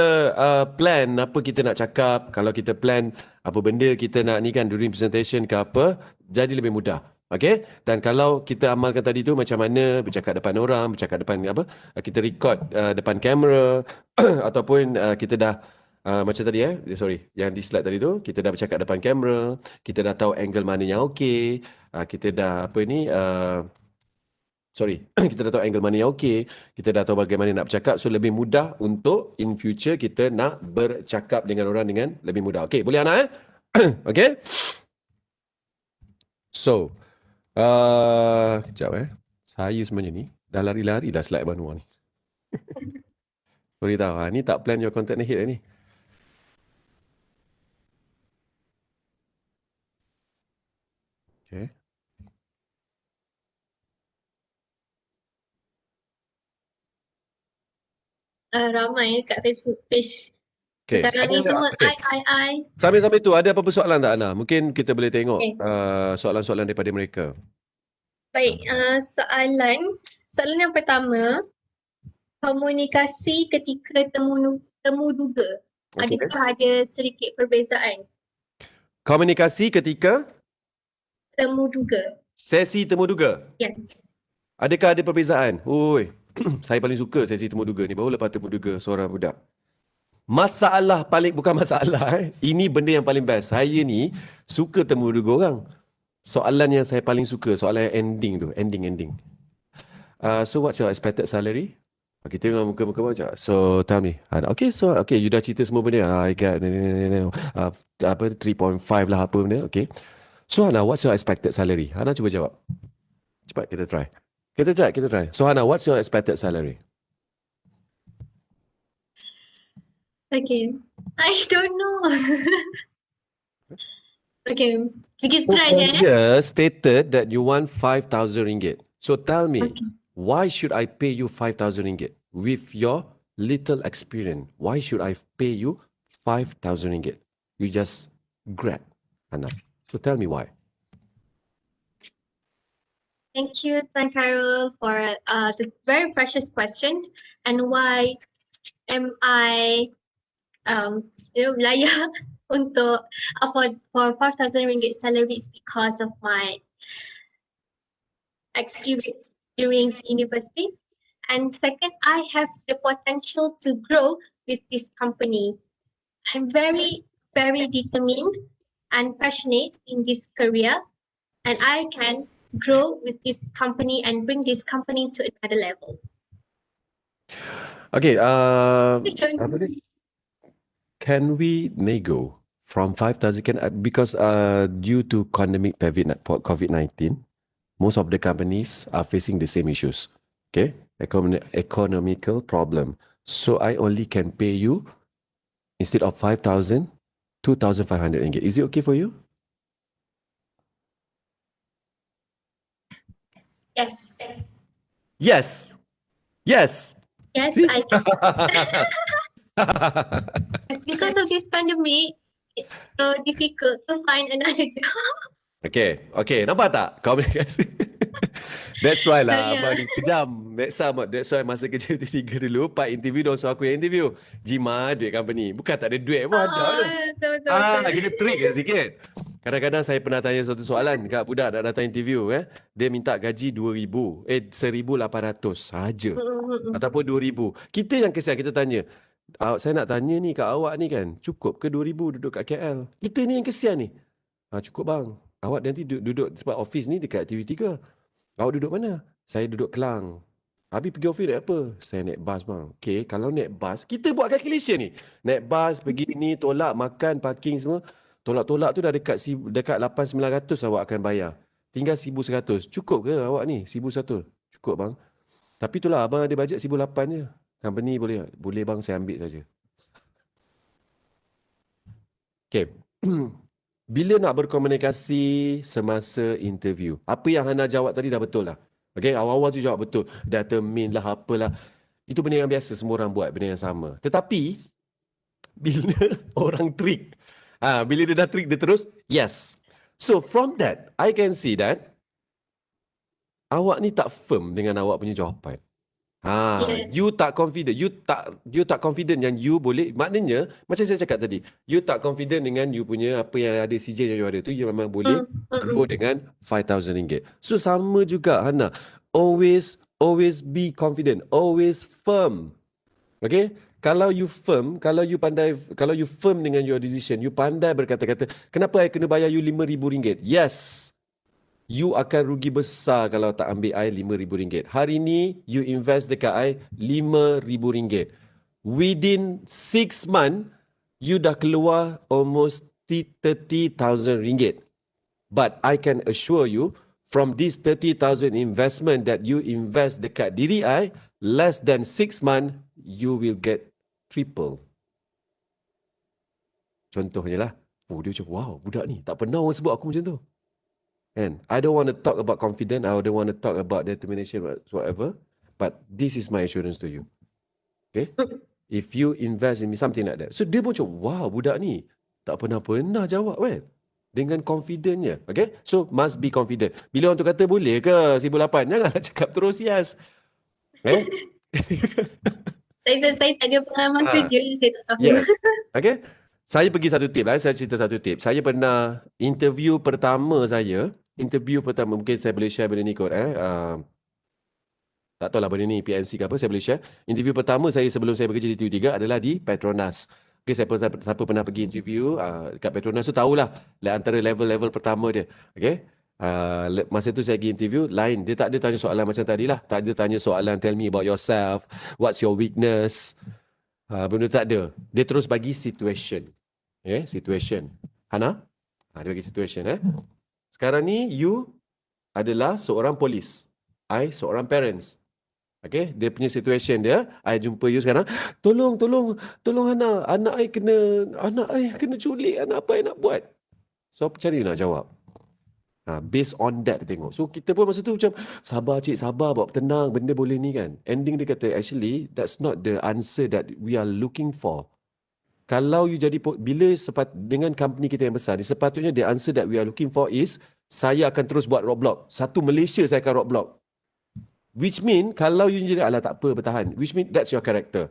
plan apa kita nak cakap, kalau kita plan apa benda kita nak ni kan during presentation ke apa, jadi lebih mudah. Okay? Dan kalau kita amalkan tadi tu macam mana bercakap depan orang, bercakap depan kita record depan kamera ataupun kita dah macam tadi yang di slide tadi tu, kita dah bercakap depan kamera, kita dah tahu angle mana yang okey, kita dah kita dah tahu angle mana yang okey, kita dah tahu bagaimana nak bercakap, so lebih mudah untuk in future kita nak bercakap dengan orang dengan lebih mudah. Okey, boleh Ana Okey. So, kejap saya sebenarnya ni dah lari-lari dah slide Abang ni. Sorry tahu, ni tak plan your content ahead ni. Okay. Ramai kat Facebook page Okay. Sekarang ni semua Okay. I. Sambil-sambil tu, ada apa-apa soalan tak, Ana? Mungkin kita boleh tengok Okay. soalan-soalan daripada mereka. Baik, soalan yang pertama, komunikasi ketika temu duga. Okay. Adakah ada sedikit perbezaan? Komunikasi ketika Temu duga. sesi temu duga. Yes. Adakah ada perbezaan? Oi, saya paling suka sesi temu duga ni. Baru lepas temu duga seorang budak. Bukan masalah. Ini benda yang paling best. Saya ni suka temu duga orang. Soalan yang saya paling suka, soalan yang ending tu. Ending. So what's your expected salary? Kita tengok muka-muka macam. So tell me. Okay, you dah cerita semua benda. I got 3.5 lah apa benda. Okay. So Hana, what's your expected salary? Hana cuba jawab. Cepat kita try. Kita try. So Hana, what's your expected salary? Okay. I don't know. Okay. Kita try je. Earlier stated that you want 5,000 ringgit. So tell me, Okay. why should I pay you 5,000 ringgit? With your little experience, why should I pay you 5,000 ringgit? You just grab, Hana. So tell me why. Thank you, Tan Carol, for the very precious question. And why am I, layak untuk for 5,000 ringgit salary is because of my experience during university. And second, I have the potential to grow with this company. I'm very, very determined and passionate in this career, and I can grow with this company and bring this company to another level. Okay, can we nego from 5,000? Because due to pandemic COVID-19, most of the companies are facing the same issues. Okay, economical problem. So I only can pay you instead of 5,000, 2,500 ringgit. Is it okay for you? Yes. Yes. Yes. Yes, I can. It's because of this pandemic, it's so difficult to find another job. Okay, nampak tak? Komunikasi. That's why lah, Yeah. Abang ni kejam. That's why masa kerja T3 dulu, Pak interview dah suruh aku yang interview. Jimat duit company. Bukan tak ada duit pun ada. Betul. Kita trik je sikit. Kadang-kadang saya pernah tanya suatu soalan kat budak nak datang interview. Dia minta gaji 1,800 saja. Ataupun 2,000. Kita yang kesian, kita tanya. Saya nak tanya ni kat awak ni kan, cukup ke 2,000 duduk kat KL? Kita ni yang kesian ni. Cukup bang. Awak nanti duduk sebab office ni dekat TV3. Awak duduk mana? Saya duduk Kelang. Habis pergi office naik apa? Saya naik bas bang. Okay, kalau naik bas, kita buat calculation ni. Naik bas, pergi ni, tolak, makan, parking semua. Tolak-tolak tu dah dekat 8,900 awak akan bayar. Tinggal 1,100. Cukup ke awak ni? 1,100. Cukup bang. Tapi itulah abang ada bajet 1,800 je. Company boleh bang, saya ambil saja. Okay. Bila nak berkomunikasi semasa interview? Apa yang Hana jawab tadi dah betul lah. Okay, awal-awal tu jawab betul. Determine lah, apalah. Itu benda yang biasa, semua orang buat benda yang sama. Tetapi, bila orang trik, bila dia dah trik, dia terus, yes. So, from that, I can see that awak ni tak firm dengan awak punya jawapan. Yes. You tak confident. You tak confident yang you boleh. Maknanya, macam saya cakap tadi, you tak confident dengan you punya apa yang ada, CJ yang you ada tu, you memang boleh grow dengan 5,000 ringgit. So, sama juga, Hana. Always be confident. Always firm. Okay? Kalau you firm dengan your decision, you pandai berkata-kata, kenapa I kena bayar you RM5,000? Yes. You akan rugi besar kalau tak ambil I RM5,000. Hari ni, you invest dekat I RM5,000. Within 6 months, you dah keluar almost RM30,000. But I can assure you, from this 30,000 investment that you invest dekat diri I, less than 6 months, you will get triple. Contohnya lah. Dia macam, wow, budak ni tak pernah orang sebut aku macam tu. And I don't want to talk about confidence. I don't want to talk about determination whatsoever. But this is my assurance to you. Okay? if you invest in me, something like that. So dia pun macam, wow, budak ni tak pernah jawab kan. Dengan confidentnya. Okay. So must be confident. Bila orang tu kata boleh ke 1,800, janganlah cakap terus yes. Eh? Saya tak ada pengalaman kerja, saya tak tahu. Yes. Okay. Saya pergi satu tip lah. Saya cerita satu tip. Saya pernah interview pertama, mungkin saya boleh share benda ni kot. Tak tahulah benda ni PNC ke apa, saya boleh share. Interview pertama saya sebelum saya bekerja di TV3 adalah di Petronas. Okay, siapa pernah pergi interview dekat Petronas tu tahulah antara level-level pertama dia. Okay. Masa tu saya pergi interview, lain. Dia tak ada tanya soalan macam tadi lah. Tak ada tanya soalan, tell me about yourself, what's your weakness. Benda tak ada. Dia terus bagi situation. Situation. Hana? Dia bagi situation. Sekarang ni, you adalah seorang polis. I seorang parents. Okay, dia punya situation dia, I jumpa you sekarang. Tolong Hana, anak I kena culik, anak apa I nak buat? So, macam mana you nak jawab? Based on that, dia tengok. So, kita pun masa tu macam, sabar cik, sabar, bawa tenang, benda boleh ni kan. Ending dia kata, actually, that's not the answer that we are looking for. Kalau you jadi, dengan company kita yang besar, sepatutnya the answer that we are looking for is, saya akan terus buat roadblock. Satu Malaysia saya akan roadblock. Which mean, kalau you jadi, alah tak apa, bertahan. Which mean, that's your character.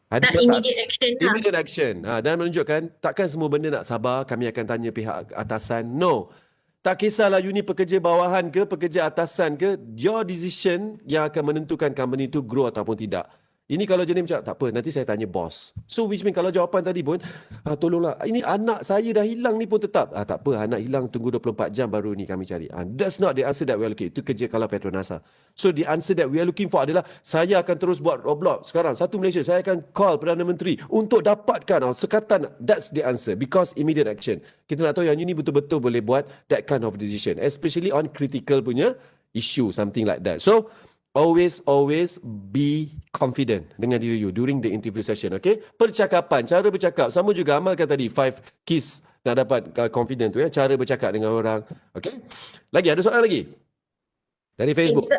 Tak immediate action lah. Immediate action. Dan menunjukkan, takkan semua benda nak sabar, kami akan tanya pihak atasan. No. Tak kisahlah you ni pekerja bawahan ke, pekerja atasan ke, your decision yang akan menentukan company tu grow ataupun tidak. Ini kalau jenis macam, tak apa, nanti saya tanya bos. So which mean kalau jawapan tadi pun, tolonglah, ini anak saya dah hilang ni pun tetap. Tak apa, anak hilang tunggu 24 jam baru ni kami cari. That's not the answer that we are looking. Itu kerja kalau Petronas. So the answer that we are looking for adalah, saya akan terus buat roadblock. Sekarang, satu Malaysia, saya akan call Perdana Menteri untuk dapatkan sekatan. That's the answer. Because immediate action. Kita nak tahu yang you ni betul-betul boleh buat that kind of decision. Especially on critical punya issue, something like that. So, always be confident dengan diri you during the interview session, okay? Percakapan, cara bercakap. Sama juga amalkan tadi 5 keys nak dapat confident tu, cara bercakap dengan orang, okay? Lagi, ada soalan lagi? Dari Facebook.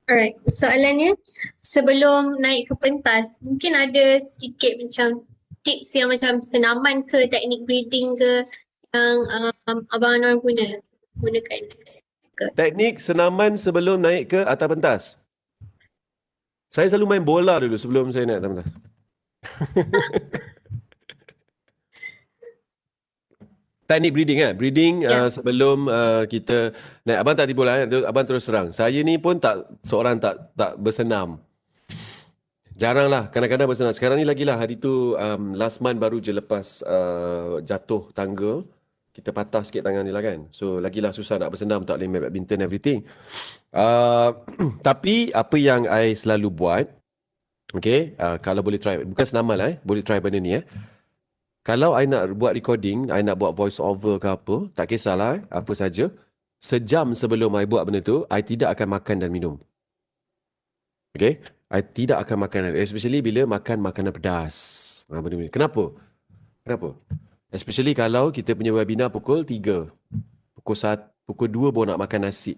Alright, soalannya, sebelum naik ke pentas, mungkin ada sedikit macam tips yang macam senaman ke, teknik breathing ke, yang Abang Anwar gunakan. Teknik senaman sebelum naik ke atas pentas. Saya selalu main bola dulu sebelum saya naik atas pentas. Teknik breathing kan? Breathing sebelum kita naik. Abang tak tipu lah. Abang terus terang. Saya ni pun seorang tak bersenam. Jarang lah. Kadang-kadang bersenam. Sekarang ni lagi lah. Hari tu last month baru je lepas jatuh tangga. Kita patah sikit tangan ni lah kan. So lagilah susah nak bersenam. Tak boleh main badminton everything. Tapi apa yang I selalu buat, okay, kalau boleh try, bukan senaman lah, boleh try benda ni. Kalau I nak buat recording, I nak buat voice over ke apa, tak kisahlah, apa saja. Sejam sebelum I buat benda tu, I tidak akan makan dan minum. Okay, I tidak akan makan, especially bila makan makanan pedas. Benda-benda. Kenapa? Especially kalau kita punya webinar pukul 3. Pukul 2 baru nak makan nasi.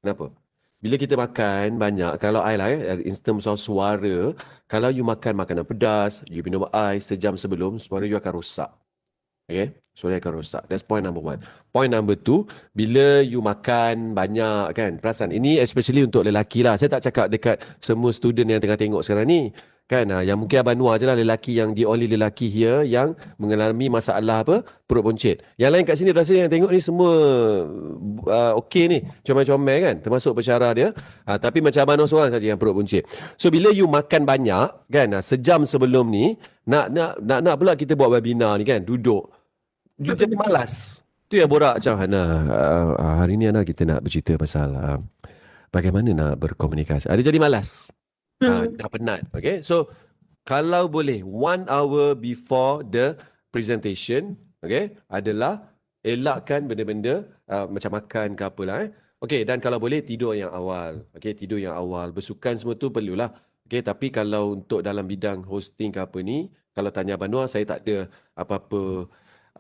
Kenapa? Bila kita makan banyak, kalau I lah in terms of suara, kalau you makan makanan pedas, you minum air sejam sebelum, suara you akan rosak. Okay? Suara akan rosak. That's point number 1. Point number 2, bila you makan banyak kan, perasan, ini especially untuk lelaki lah. Saya tak cakap dekat semua student yang tengah tengok sekarang ni. Kan, yang mungkin Abang Noah je lah lelaki yang the only lelaki here yang mengalami masalah perut buncit. Yang lain kat sini rasa yang tengok ni semua okey ni, comel-comel kan, termasuk pensyarah dia. Tapi macam Abang Noah seorang saja yang perut buncit. So bila you makan banyak kan, sejam sebelum ni nak pula kita buat webinar ni kan, duduk. You jadi malas. Tu yang borak macam Hana, hari ni Hana kita nak bercerita pasal bagaimana nak berkomunikasi. Dia jadi malas. Dah penat. Okay. So, kalau boleh 1 hour before the presentation, okay, adalah elakkan benda-benda macam makan ke apalah. Okay, dan kalau boleh tidur yang awal. Okay, tidur yang awal. Bersukan semua tu perlulah. Okay, tapi kalau untuk dalam bidang hosting ke apa ni, kalau tanya Abang Noah, saya tak ada apa-apa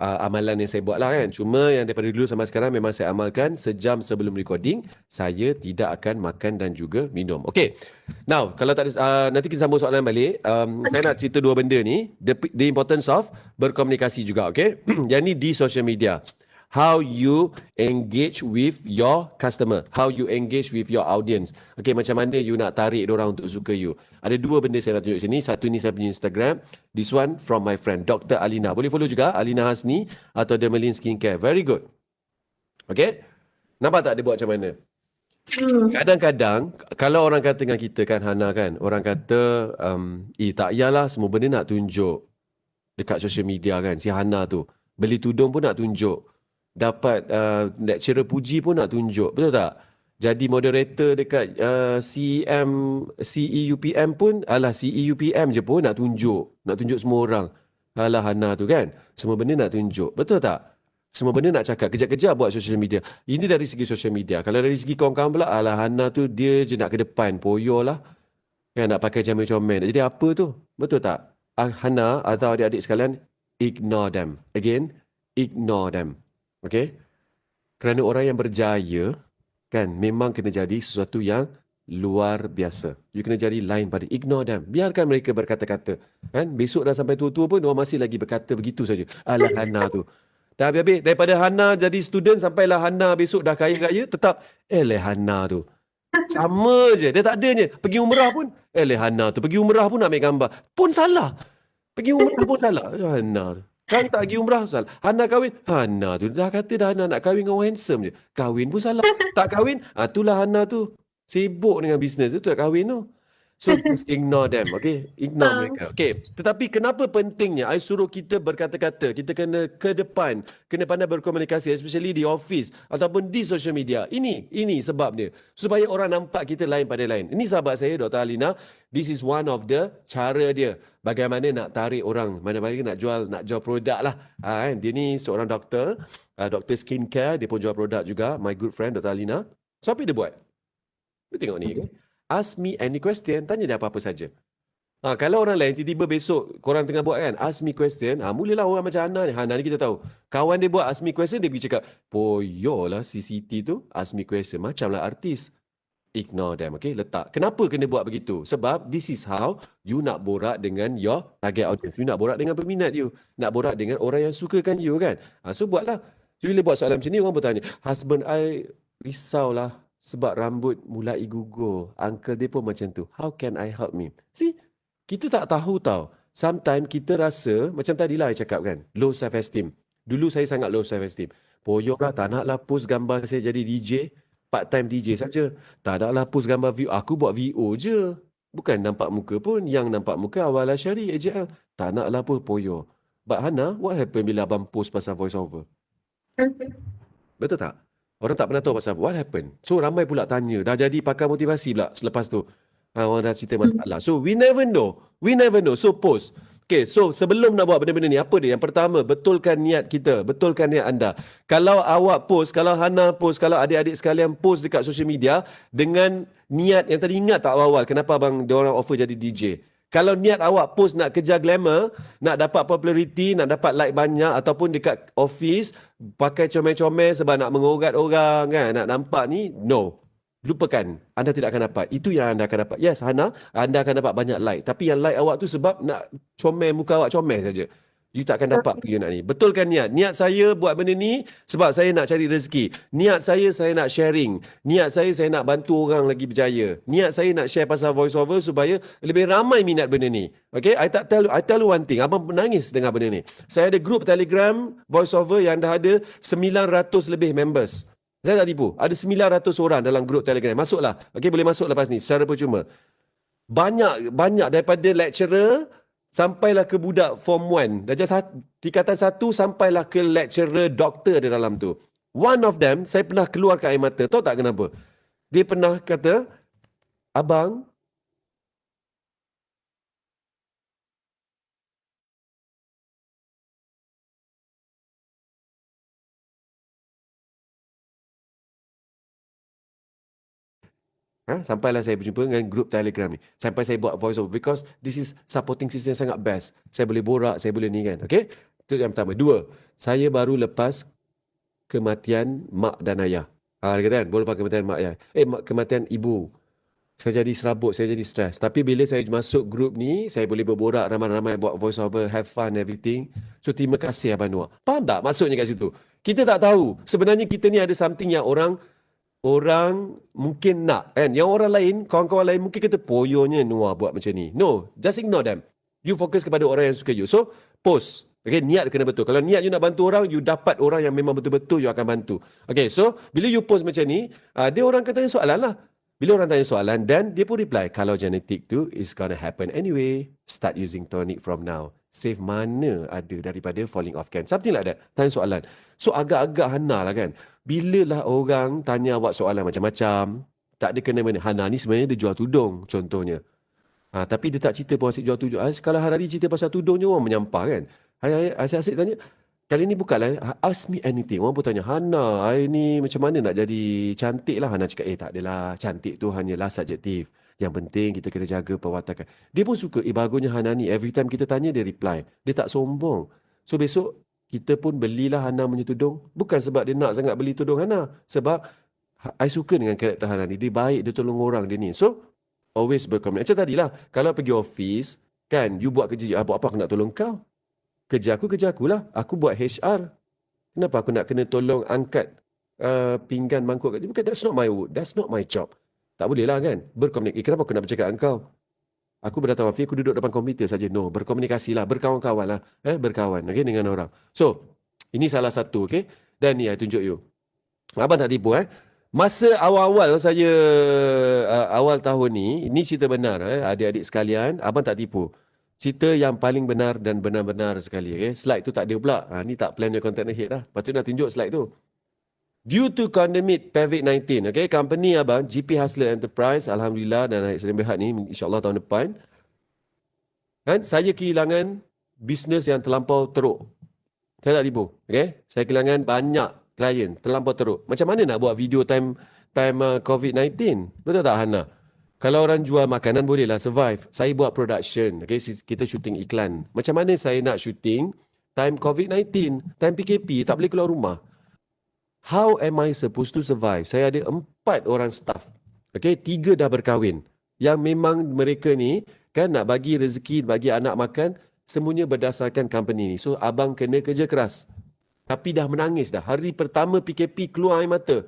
amalan yang saya buat lah kan. Cuma yang daripada dulu sampai sekarang memang saya amalkan sejam sebelum recording, saya tidak akan makan dan juga minum. Okay. Now, kalau tak ada, nanti kita sambung soalan balik. Saya nak cerita dua benda ni. The importance of berkomunikasi juga, okay? Yang ni di social media. How you engage with your customer. How you engage with your audience. Okay, macam mana you nak tarik orang untuk suka you. Ada dua benda saya nak tunjuk sini. Satu ni saya punya Instagram. This one from my friend, Dr. Alina. Boleh follow juga, Alina Hasni atau Dermalin Skincare. Very good. Okay? Nampak tak dia buat macam mana? Kadang-kadang, kalau orang kata dengan kita kan, Hana kan, orang kata, tak payahlah semua benda nak tunjuk dekat social media kan. Si Hana tu. Beli tudung pun nak tunjuk. Dapat lecturer puji pun nak tunjuk. Betul tak? Jadi moderator dekat CEUPM pun, CEUPM je pun nak tunjuk. Nak tunjuk semua orang. Alah Hana tu kan. Semua benda nak tunjuk. Betul tak? Semua benda nak cakap. Kejap-kejap buat social media. Ini dari segi social media. Kalau dari segi kawan-kawan pula, alah Hana tu dia je nak ke depan. Poyo lah. Kan nak pakai comel-comel. Jadi apa tu? Betul tak? Hana atau adik-adik sekalian, ignore them. Again, ignore them. Okay? Kerana orang yang berjaya, kan, memang kena jadi sesuatu yang luar biasa. You kena jadi lain pada. Ignore them. Biarkan mereka berkata-kata. Kan? Besok dah sampai tua-tua pun, orang masih lagi berkata begitu saja. Alah Hana tu. Dah habis-habis. Daripada Hana jadi student, sampailah Hana besok dah kaya-kaya, tetap, Hana tu. Sama je. Dia tak adanya. Pergi umrah pun, Hana tu. Pergi umrah pun nak ambil gambar. Pun salah. Pergi umrah pun salah. Hana tu. Kan tak pergi umrah salah. Hana kahwin. Hana tu. Dah kata dah Hana nak kahwin dengan orang handsome je. Kahwin pun salah. Tak kahwin. Itulah Hana tu. Sibuk dengan bisnes tu. Tak kahwin tu. So, just ignore them. Okay? Ignore mereka. Okay. Tetapi kenapa pentingnya I suruh kita berkata-kata. Kita kena ke depan. Kena pandai berkomunikasi. Especially di office. Ataupun di social media. Ini sebabnya. Supaya orang nampak kita lain pada lain. Ini sahabat saya, Dr. Alina. This is one of the cara dia. Bagaimana nak tarik orang. Mana-mana nak jual produk lah. Dia ni seorang doktor. Doktor skincare. Dia pun jual produk juga. My good friend, Dr. Alina. So, apa dia buat? You tengok ni. Okay? Ask me any question, tanya dia apa-apa saja. Kalau orang lain tiba-tiba besok korang tengah buat kan, ask me question, mulalah orang macam Hana ni. Hana ni kita tahu. Kawan dia buat ask me question, dia pergi cakap, poyolah si Siti tu ask me question. Macamlah artis. Ignore them, okay? Letak. Kenapa kena buat begitu? Sebab this is how you nak borak dengan your target audience. You nak borak dengan peminat you. Nak borak dengan orang yang sukakan you kan. So buatlah. So, bila buat soalan macam ni, orang bertanya, husband I risaulah sebab rambut mulai gugur. Uncle dia pun macam tu. How can I help me? See, kita tak tahu tau. Sometimes kita rasa, macam tadilah saya cakap kan, low self-esteem. Dulu saya sangat low self-esteem. Poyok lah, tak naklah post gambar saya jadi DJ, part-time DJ saja. Tak naklah post gambar VO. Aku buat VO je. Bukan nampak muka pun. Yang nampak muka awal Syari, AJL. Tak naklah pun poyok. But Hana, what happened bila abang post pasal voice over? Betul tak? Orang tak pernah tahu pasal what happened. So ramai pula tanya. Dah jadi pakar motivasi pula selepas tu. Orang dah cerita masalah. So we never know. So post. Okay, so sebelum nak buat benda-benda ni, apa dia? Yang pertama, betulkan niat kita. Betulkan niat anda. Kalau awak post, kalau Hana post, kalau adik-adik sekalian post dekat social media dengan niat yang tadi ingat tak awal-awal kenapa abang diorang offer jadi DJ. Kalau niat awak post nak kejar glamour, nak dapat populariti, nak dapat like banyak ataupun dekat office pakai comel-comel sebab nak mengorat orang kan, nak nampak ni, no. Lupakan. Anda tidak akan dapat. Itu yang anda akan dapat. Yes, Hana, anda akan dapat banyak like. Tapi yang like awak tu sebab nak comel, muka awak comel saja. You tak akan dapat apa you nak ni. Betulkan niat. Niat saya buat benda ni sebab saya nak cari rezeki. Niat saya nak sharing. Niat saya nak bantu orang lagi berjaya. Niat saya nak share pasal voice over supaya lebih ramai minat benda ni. Okay, I tell you one thing. Abang menangis dengar benda ni. Saya ada grup Telegram voice over yang dah ada 900 lebih members. Saya tak tipu. Ada 900 orang dalam grup Telegram. Masuklah. Okay, boleh masuk lepas ni secara percuma. Banyak daripada lecturer sampailah ke budak form 1. Darjah tingkatan 1 sampailah ke lecturer doktor di dalam tu. One of them, saya pernah keluarkan air mata. Tahu tak kenapa? Dia pernah kata, abang, sampailah saya berjumpa dengan grup Telegram ni. Sampai saya buat voice over. Because this is supporting system sangat best. Saya boleh borak, saya boleh ni kan. Okay? Itu yang pertama. Dua, saya baru lepas kematian mak dan ayah. Dia kata kan, baru lepas kematian mak ayah. Kematian ibu. Saya jadi serabut, saya jadi stres. Tapi bila saya masuk grup ni, saya boleh berborak ramai-ramai, buat voice over, have fun, everything. So, terima kasih Abang Noah. Faham tak maksudnya kat situ? Kita tak tahu. Sebenarnya kita ni ada something yang orang mungkin nak. Kan? Yang orang lain, kawan-kawan lain mungkin kata, poyonya Noah buat macam ni. No, just ignore them. You fokus kepada orang yang suka you. So, post. Okay, niat kena betul. Kalau niat you nak bantu orang, you dapat orang yang memang betul-betul you akan bantu. Okay, so bila you post macam ni, dia orang akan tanya soalan lah. Bila orang tanya soalan, dan dia pun reply, kalau genetik tu is gonna happen anyway, start using tonic from now. Save mana ada daripada falling off can. Something like that. Tanya soalan. So agak-agak Hana lah kan. Bila lah orang tanya awak soalan macam-macam, tak ada kena-mena. Hana ni sebenarnya dia jual tudung contohnya. Tapi dia tak cerita pun asyik jual tudung. Kalau hari cerita pasal tudungnya orang menyampah kan. Asyik tanya, kali ni bukanlah ask me anything. Orang pun tanya, Hana, hari ni macam mana nak jadi cantik lah. Hana cakap, tak adalah. Cantik tu hanyalah subjektif. Yang penting kita kena jaga perwatakan. Dia pun suka, bagusnya Hana ni. Every time kita tanya, dia reply. Dia tak sombong. So besok, kita pun belilah Hana punya tudung. Bukan sebab dia nak sangat beli tudung Hana. Sebab, I suka dengan karakter Hana ni. Dia baik, dia tolong orang dia ni. So, always berkomunikasi. Macam tadilah, kalau pergi office, kan, you buat kerja, buat apa aku nak tolong kau? Kerja aku lah. Aku buat HR. Kenapa aku nak kena tolong angkat pinggan mangkuk kat dia? Bukan, that's not my work. That's not my job. Tak boleh lah kan? Berkomunikasi. Kenapa aku nak bercakap dengan kau? Aku berdatang office, aku duduk depan komputer saja. No, berkomunikasi lah. Berkawan-kawan lah. Berkawan okay, dengan orang. So, ini salah satu. Okay? Dan ni, I tunjuk you. Abang tak tipu. Masa awal-awal saya, awal tahun ni, ini cerita benar. Adik-adik sekalian, abang tak tipu. Cerita yang paling benar dan benar-benar sekali. Okay? Slide tu tak ada pula. Ni tak plan your content ahead dah. Lepas tu nak tunjuk slide tu. Due to pandemic COVID-19, okay, company abang, GP Hustler Enterprise, Alhamdulillah, dan Naik Selim Berhad ni, insyaAllah tahun depan, kan, saya kehilangan bisnes yang terlampau teruk. Saya tak tipu. Okay? Saya kehilangan banyak klien, terlampau teruk. Macam mana nak buat video time COVID-19? Betul tak Hana? Kalau orang jual makanan bolehlah survive. Saya buat production. Okay? Kita shooting iklan. Macam mana saya nak shooting time COVID-19, time PKP, tak boleh keluar rumah. How am I supposed to survive? Saya ada 4 orang staff. Okay? 3 dah berkahwin. Yang memang mereka ni kan nak bagi rezeki, bagi anak makan, semuanya berdasarkan company ni. So, abang kena kerja keras. Tapi dah menangis dah. Hari pertama PKP keluar air mata.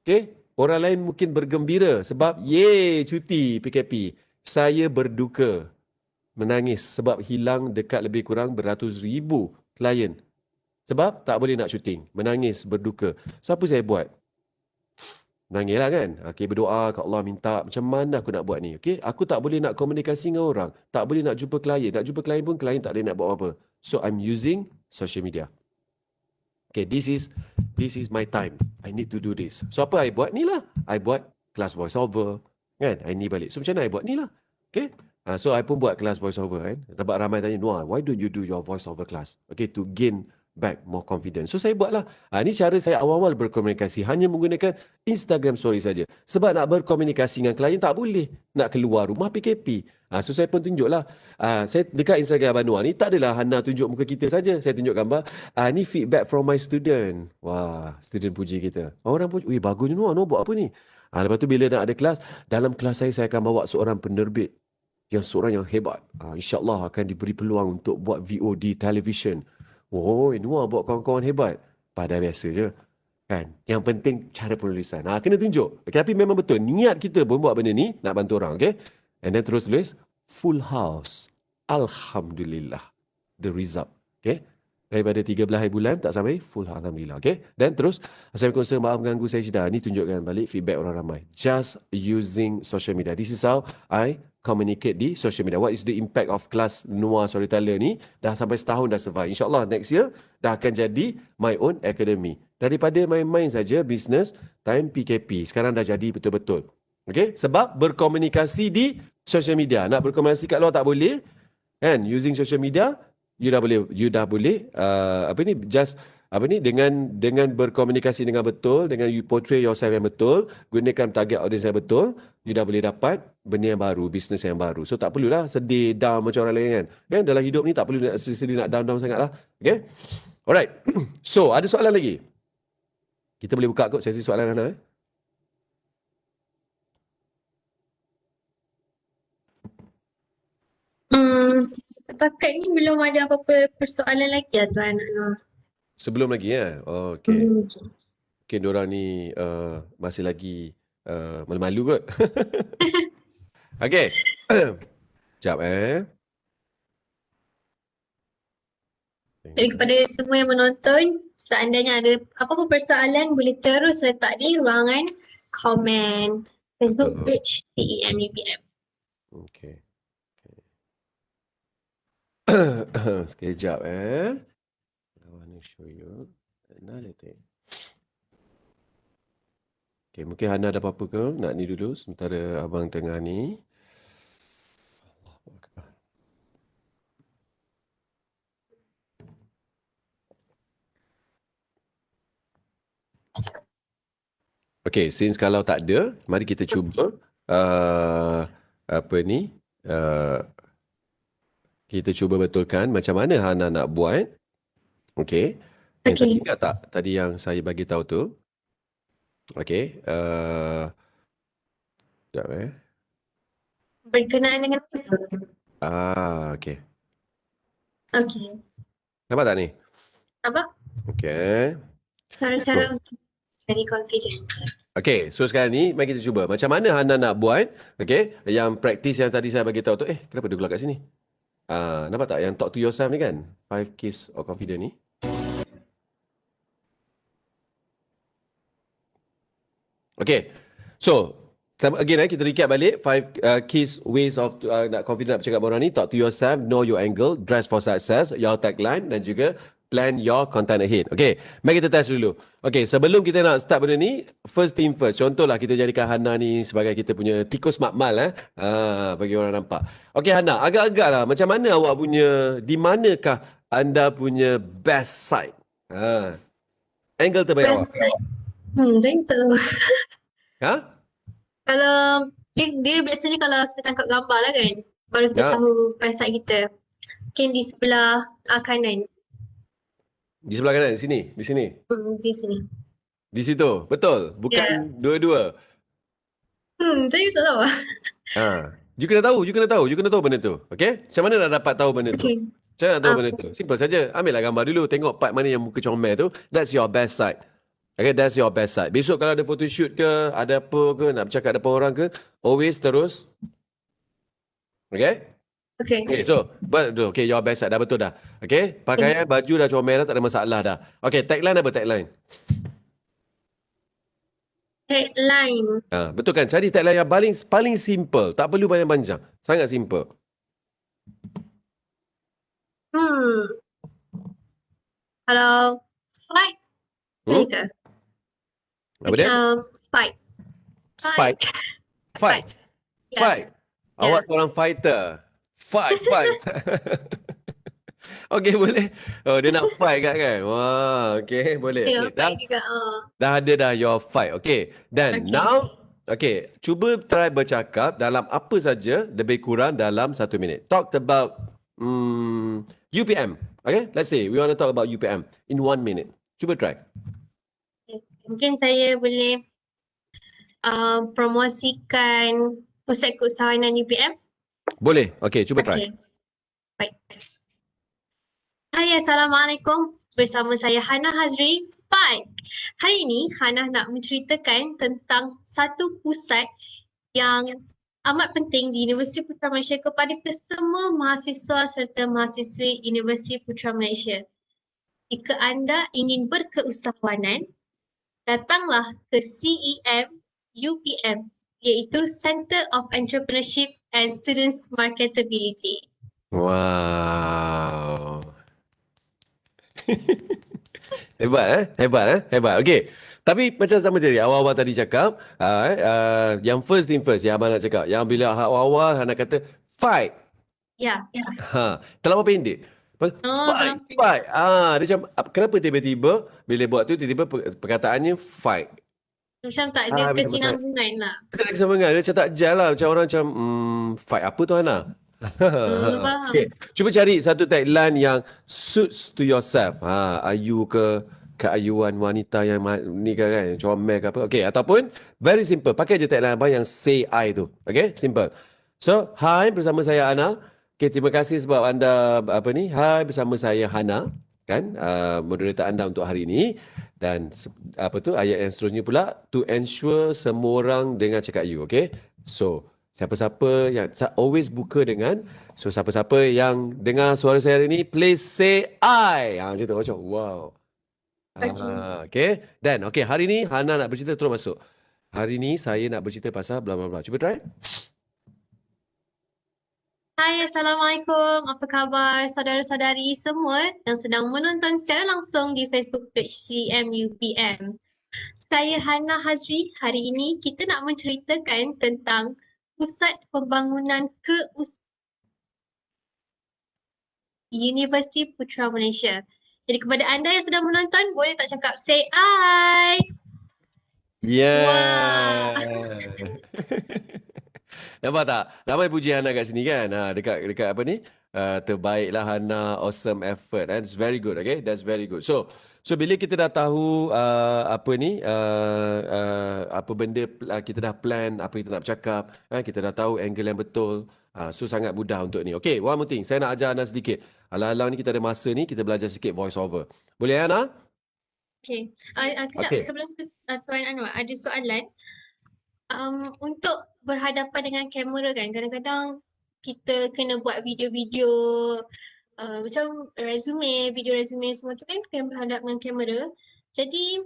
Okay? Orang lain mungkin bergembira sebab cuti PKP. Saya berduka. Menangis sebab hilang dekat lebih kurang beratus ribu klien. Sebab tak boleh nak syuting. Menangis, berduka. So apa saya buat? Menangislah kan? Okay, berdoa ke Allah, minta macam mana aku nak buat ni. Okay? Aku tak boleh nak komunikasi dengan orang. Tak boleh nak jumpa klien. Nak jumpa klien pun klien tak boleh nak buat apa. So I'm using social media. Okay, this is my time. I need to do this. So apa I buat ni lah? I buat kelas voice over. Kan? I ni balik. So macam mana I buat ni lah? Okay? So I pun buat kelas voice over kan. Ramai tanya, Noah, why don't you do your voice over class? Okay, to gain back more confidence. So saya buatlah. Ini cara saya awal-awal berkomunikasi. Hanya menggunakan Instagram story saja. Sebab nak berkomunikasi dengan klien tak boleh. Nak keluar rumah PKP. So saya pun tunjuklah. Saya dekat Instagram Abang Noah ni tak adalah Hana tunjuk muka kita saja. Saya tunjuk gambar. Ni feedback from my student. Wah, student puji kita. Orang pun, bagusnya Noah buat apa ni? Lepas tu bila nak ada kelas, dalam kelas saya akan bawa seorang penerbit. Seorang yang hebat. InsyaAllah akan diberi peluang untuk buat VOD television. Noah buat kawan-kawan hebat. Pada biasa je. Kan? Yang penting cara penulisan. Kena tunjuk. Okay, tapi memang betul. Niat kita pun buat benda ni nak bantu orang. Okay? And then terus tulis full house. Alhamdulillah. The result. Okay? Daripada 13 hari bulan tak sampai full house. Alhamdulillah. Okay? Dan terus Assalamualaikum, maaf mengganggu saya sudah. Ni tunjukkan balik feedback orang ramai. Just using social media. This is how I communicate di social media. What is the impact of kelas Noah Storyteller ni? Dah sampai setahun dah survive. InsyaAllah next year dah akan jadi my own academy. Daripada main-main saja business time PKP. Sekarang dah jadi betul-betul. Okay? Sebab berkomunikasi di social media. Nak berkomunikasi kat luar tak boleh. Kan? Using social media, you dah boleh just apa ni, dengan berkomunikasi dengan betul, dengan you portray yourself yang betul, gunakan target audience yang betul, you dah boleh dapat benda yang baru, bisnes yang baru. So tak perlulah sedih, down macam orang lain kan. Kan dalam hidup ni tak perlu nak sedih, nak down sangat lah. Okay. Alright. So ada soalan lagi? Kita boleh buka kot sesi soalan Hana. Setakat ni belum ada apa-apa persoalan lagi ya Tuan Anwar. Sebelum lagi ya. Oh, okay. Okay. Mungkin diorang ni masih lagi malu-malu kot. Okay. Sekejap Jadi kepada semua yang menonton, seandainya ada apa-apa persoalan boleh terus letak di ruangan komen Facebook page CEM UPM. Okay. Sekejap I want to show you another thing. Okay, mungkin Hana ada apa-apa ke? Nak ni dulu sementara abang tengah ni. Okay, since kalau tak ada, mari kita cuba apa ni? Kita cuba betulkan macam mana Hana nak buat. Okay. Yang tadi ingat tak? Tadi yang saya bagi tahu tu. Okay. Sekejap Berkenaan dengan apa tu? Okay. Okay. Nampak tak ni? Apa? Okay. Cara-cara untuk cari confidence. Okay, so sekarang ni mari kita cuba. Macam mana Hana nak buat, okay, yang praktis yang tadi saya bagi tahu tu. Kenapa dia gelap kat sini? Nampak tak yang talk to yourself ni kan? 5 keys of confidence ni. Okay, so again kita recap balik 5 keys ways of nak confident nak bercakap dengan orang ni. Talk to yourself, know your angle, dress for success, your tagline dan juga plan your content ahead. Okay, mari kita test dulu. Okay, sebelum kita nak start benda ni, first thing first. Contohlah kita jadikan Hana ni sebagai kita punya tikus makmal bagi orang nampak. Okay Hana, agak-agak lah macam mana awak punya, di manakah anda punya best side? Angle terbaik awak. Saya tak tahu. Ha? Kalau dia biasanya kalau kita tangkap gambar lah kan, baru kita tahu website kita. Mungkin di sebelah kanan. Di sebelah kanan, di sini. Di sini. Di situ, betul. Bukan dua-dua. Saya tak tahu. You kena tahu benda tu. Okay? Macam mana nak dapat tahu benda tu? Macam mana nak tahu benda tu? Simple saja. Ambillah gambar dulu. Tengok part mana yang muka comel tu. That's your best side. Okay, that's your best side. Besok kalau ada photoshoot ke, ada apa ke, nak bercakap depan orang ke, always terus. Okay? Okay, so, okay, your best side dah betul dah. Okay, pakaian, baju dah comel dah, tak ada masalah dah. Okay, tagline apa tagline? Tagline. Betul kan? Cari tagline yang paling simple. Tak perlu banyak panjang. Sangat simple. Kalau fight, boleh ke? Apa dia? Fight. Fight. Yeah. Fight. Awak seorang fighter. Fight. Okay, boleh. Oh, dia nak fight kan? Wah, okay, boleh. Ya, Okay, fight juga. dah ada dah your fight. Okay. Dan now, okay, cuba try bercakap dalam apa saja lebih kurang dalam 1 minit. Talk about UPM. Okay, let's say we want to talk about UPM in 1 minute. Cuba try. Mungkin saya boleh promosikan pusat keusahawanan UPM. Boleh. Okay, cuba try. Baik. Hai, Assalamualaikum. Bersama saya Hana Hazri. Fight. Hari ini Hana nak menceritakan tentang satu pusat yang amat penting di Universiti Putra Malaysia kepada kesemua mahasiswa serta mahasiswi Universiti Putra Malaysia. Jika anda ingin berkeusahawanan, datanglah ke CEM UPM, iaitu Center of Entrepreneurship and Students Marketability. Wow. Hebat. Okey. Tapi macam sama tadi, awal-awal tadi cakap, yang first thing first, yang abang nak cakap, yang bila awal-awal nak kata fight. Ya. Terlalu pendek. Oh, dalam Fight, fight. Dia macam kenapa tiba-tiba bila buat tu tiba-tiba perkataannya fight. macam tak ada Macam kesinambungan lah. tak ada kesamaan. Dia macam tak jalan lah. Macam orang macam fight apa tu Hana? Faham. Okay. Cuba cari satu tagline yang suits to yourself. Ayu ke keayuan wanita yang ni ke kan, yang comel ke apa. Okay, ataupun very simple. Pakai je tagline abang yang say I tu. Okay, simple. So, hi bersama saya Ana. Okay, terima kasih sebab anda Hi bersama saya Hana. Kan, moderator anda untuk hari ini. Dan ayat yang seterusnya pula, to ensure semua orang dengar cakap you. Okay, so siapa-siapa yang always buka dengan, so siapa-siapa yang dengar suara saya hari ini, please say I. Macam tu, macam wow. Okay. Dan okay, hari ni Hana nak bercerita, terus masuk. Hari ni saya nak bercerita pasal bla bla bla. Cuba try. Hai, Assalamualaikum. Apa khabar saudara-saudari semua yang sedang menonton secara langsung di Facebook page CMUPM. Saya Hana Hazri. Hari ini kita nak menceritakan tentang Pusat Pembangunan Universiti Putra Malaysia. Jadi kepada anda yang sedang menonton, boleh tak cakap say I? Yeah. Nampak tak? Ramai puji Hana kat sini kan? Dekat apa ni? Terbaiklah Hana, awesome effort. And it's very good, okay? That's very good. So bila kita dah tahu apa benda kita dah plan, apa kita nak bercakap, kita dah tahu angle yang betul. So sangat mudah untuk ni. Okay, one more thing. Saya nak ajar Hana sedikit. Alang-alang ni kita ada masa ni, kita belajar sikit voice over. Boleh Hana? Okay. Kejap, Okay. sebelum tu Tuan Anwar, ada soalan. Untuk berhadapan dengan kamera kan, kadang-kadang kita kena buat video-video macam video resume semua tu kan kena berhadap dengan kamera. Jadi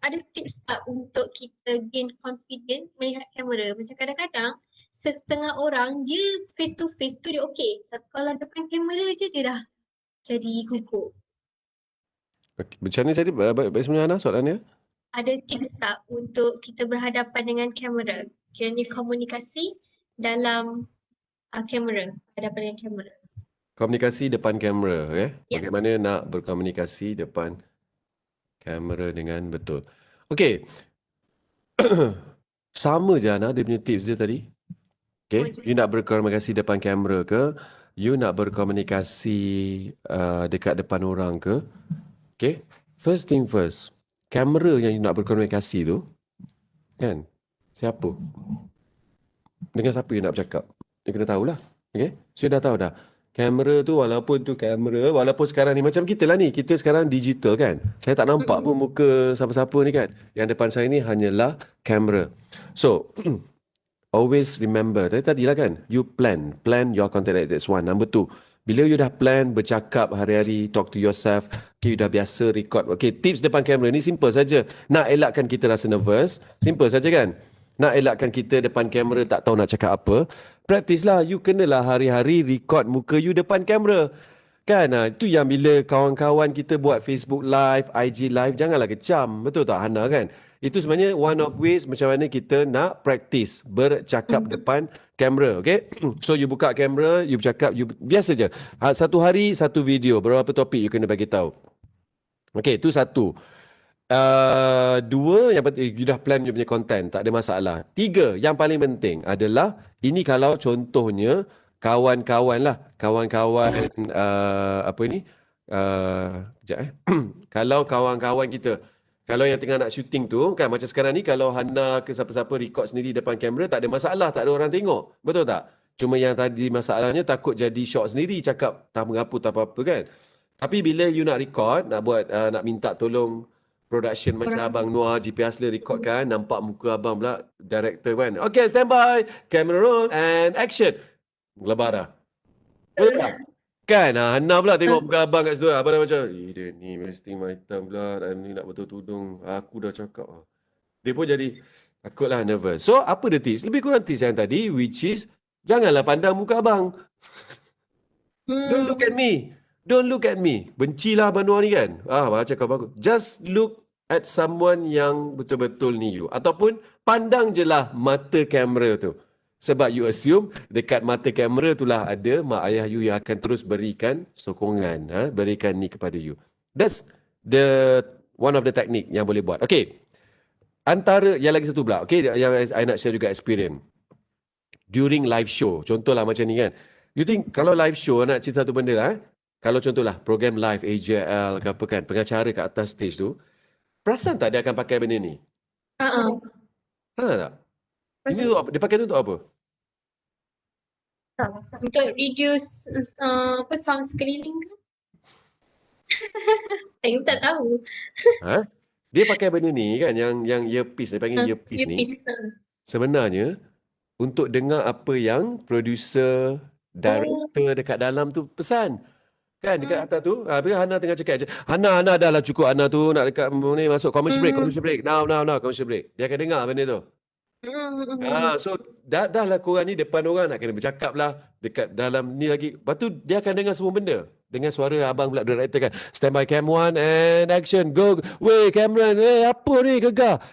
ada tips tak untuk kita gain confident melihat kamera? Macam kadang-kadang setengah orang dia face to face tu dia okey, tapi kalau depan kamera je dia dah jadi gugup. Okay. Macam mana tadi? Sebenarnya Hana soalannya? Ada tips tak untuk kita berhadapan dengan kamera? Kiranya komunikasi dalam kamera, berhadapan dengan kamera. Komunikasi depan kamera, Ya. Bagaimana nak berkomunikasi depan kamera dengan betul. Okey. Sama je Ana, dia punya tips dia tadi. Okey, you nak berkomunikasi depan kamera ke? You nak berkomunikasi dekat depan orang ke? Okey. First thing first. Kamera yang you nak berkomunikasi tu, kan? Siapa? Dengan siapa you nak bercakap? You kena tahulah. Okay? So, you dah tahu dah. Kamera tu walaupun sekarang ni macam kita lah ni. Kita sekarang digital kan. Saya tak nampak pun muka siapa-siapa ni kan. Yang depan saya ni hanyalah kamera. So, always remember. Tadi lah kan. You plan your content. That's one. Number two. Bila you dah plan bercakap hari-hari, talk to yourself, okay, you dah biasa record. Okay, tips depan kamera ni simple saja. Nak elakkan kita rasa nervous, simple saja kan? Nak elakkan kita depan kamera tak tahu nak cakap apa, practice lah. You kenalah hari-hari record muka you depan kamera. Kan? Itu yang bila kawan-kawan kita buat Facebook Live, IG Live, janganlah kecam. Betul tak Hana kan? Itu sebenarnya one of ways macam mana kita nak practice bercakap depan kamera. Okay? So you buka kamera, you bercakap, you biasa je. Satu hari, satu video. Berapa topik you kena bagi tahu. Okay, itu satu. Dua, yang penting, you dah plan you punya content. Tak ada masalah. Tiga, yang paling penting adalah, ini kalau contohnya, kawan-kawan lah. Kawan-kawan, kalau kawan-kawan kita, kalau yang tengah nak syuting tu, kan macam sekarang ni, kalau Hana ke siapa-siapa record sendiri depan kamera, tak ada masalah, tak ada orang tengok. Betul tak? Cuma yang tadi masalahnya takut jadi shot sendiri, cakap tak mengapu, tak apa-apa kan. Tapi bila you nak record, nak buat, nak minta tolong production macam Abang Noah, GP Asli record kan, nampak muka abang pula, director kan. Okay, stand by, camera roll and action. Lebar dah. Betul tak? Kan, Hana pula tengok muka abang kat situ. Abang dah macam, dia ni mesti hitam pula, ni nak betul tudung. Aku dah cakap. Dia pun jadi, takutlah nervous. So, apa the tips? Lebih kurang tips yang tadi, which is, janganlah pandang muka abang. Don't look at me. Don't look at me. Bencilah Abang Noah ni kan. Baca kau bagus. Just look at someone yang betul-betul ni you. Ataupun pandang je lah mata kamera tu. Sebab you assume dekat mata kamera itulah ada mak ayah you yang akan terus berikan sokongan, berikan ni kepada you. That's the one of the technique yang boleh buat. Okay. Antara yang lagi satu pula, okay, yang I nak share juga experience. During live show, contohlah macam ni kan. You think kalau live show, nak cerita satu benda lah. Kalau contohlah program live AJL ke apa kan, pengacara kat atas stage tu, perasan tak dia akan pakai benda ni? Tak? Ini tu, dia pakai tu untuk apa? Untuk reduce sound sekeliling ke? Saya tak tahu. Dia pakai benda ni kan, yang earpiece, dia panggil earpiece ni. Sebenarnya, untuk dengar apa yang producer, director dekat dalam tu pesan. Kan dekat atas tu, bila Hana tengah cakap je, Hana dah lah cukup Hana tu, nak dekat ni masuk commercial break, now, commercial break. Dia akan dengar benda tu. So dah lah korang ni depan orang nak kena bercakap lah dekat dalam ni lagi. Lepas tu dia akan dengar semua benda. Dengan suara abang pula director kan. Stand by cam 1 and action. Go. Weh Cameron. Apa ni gegar?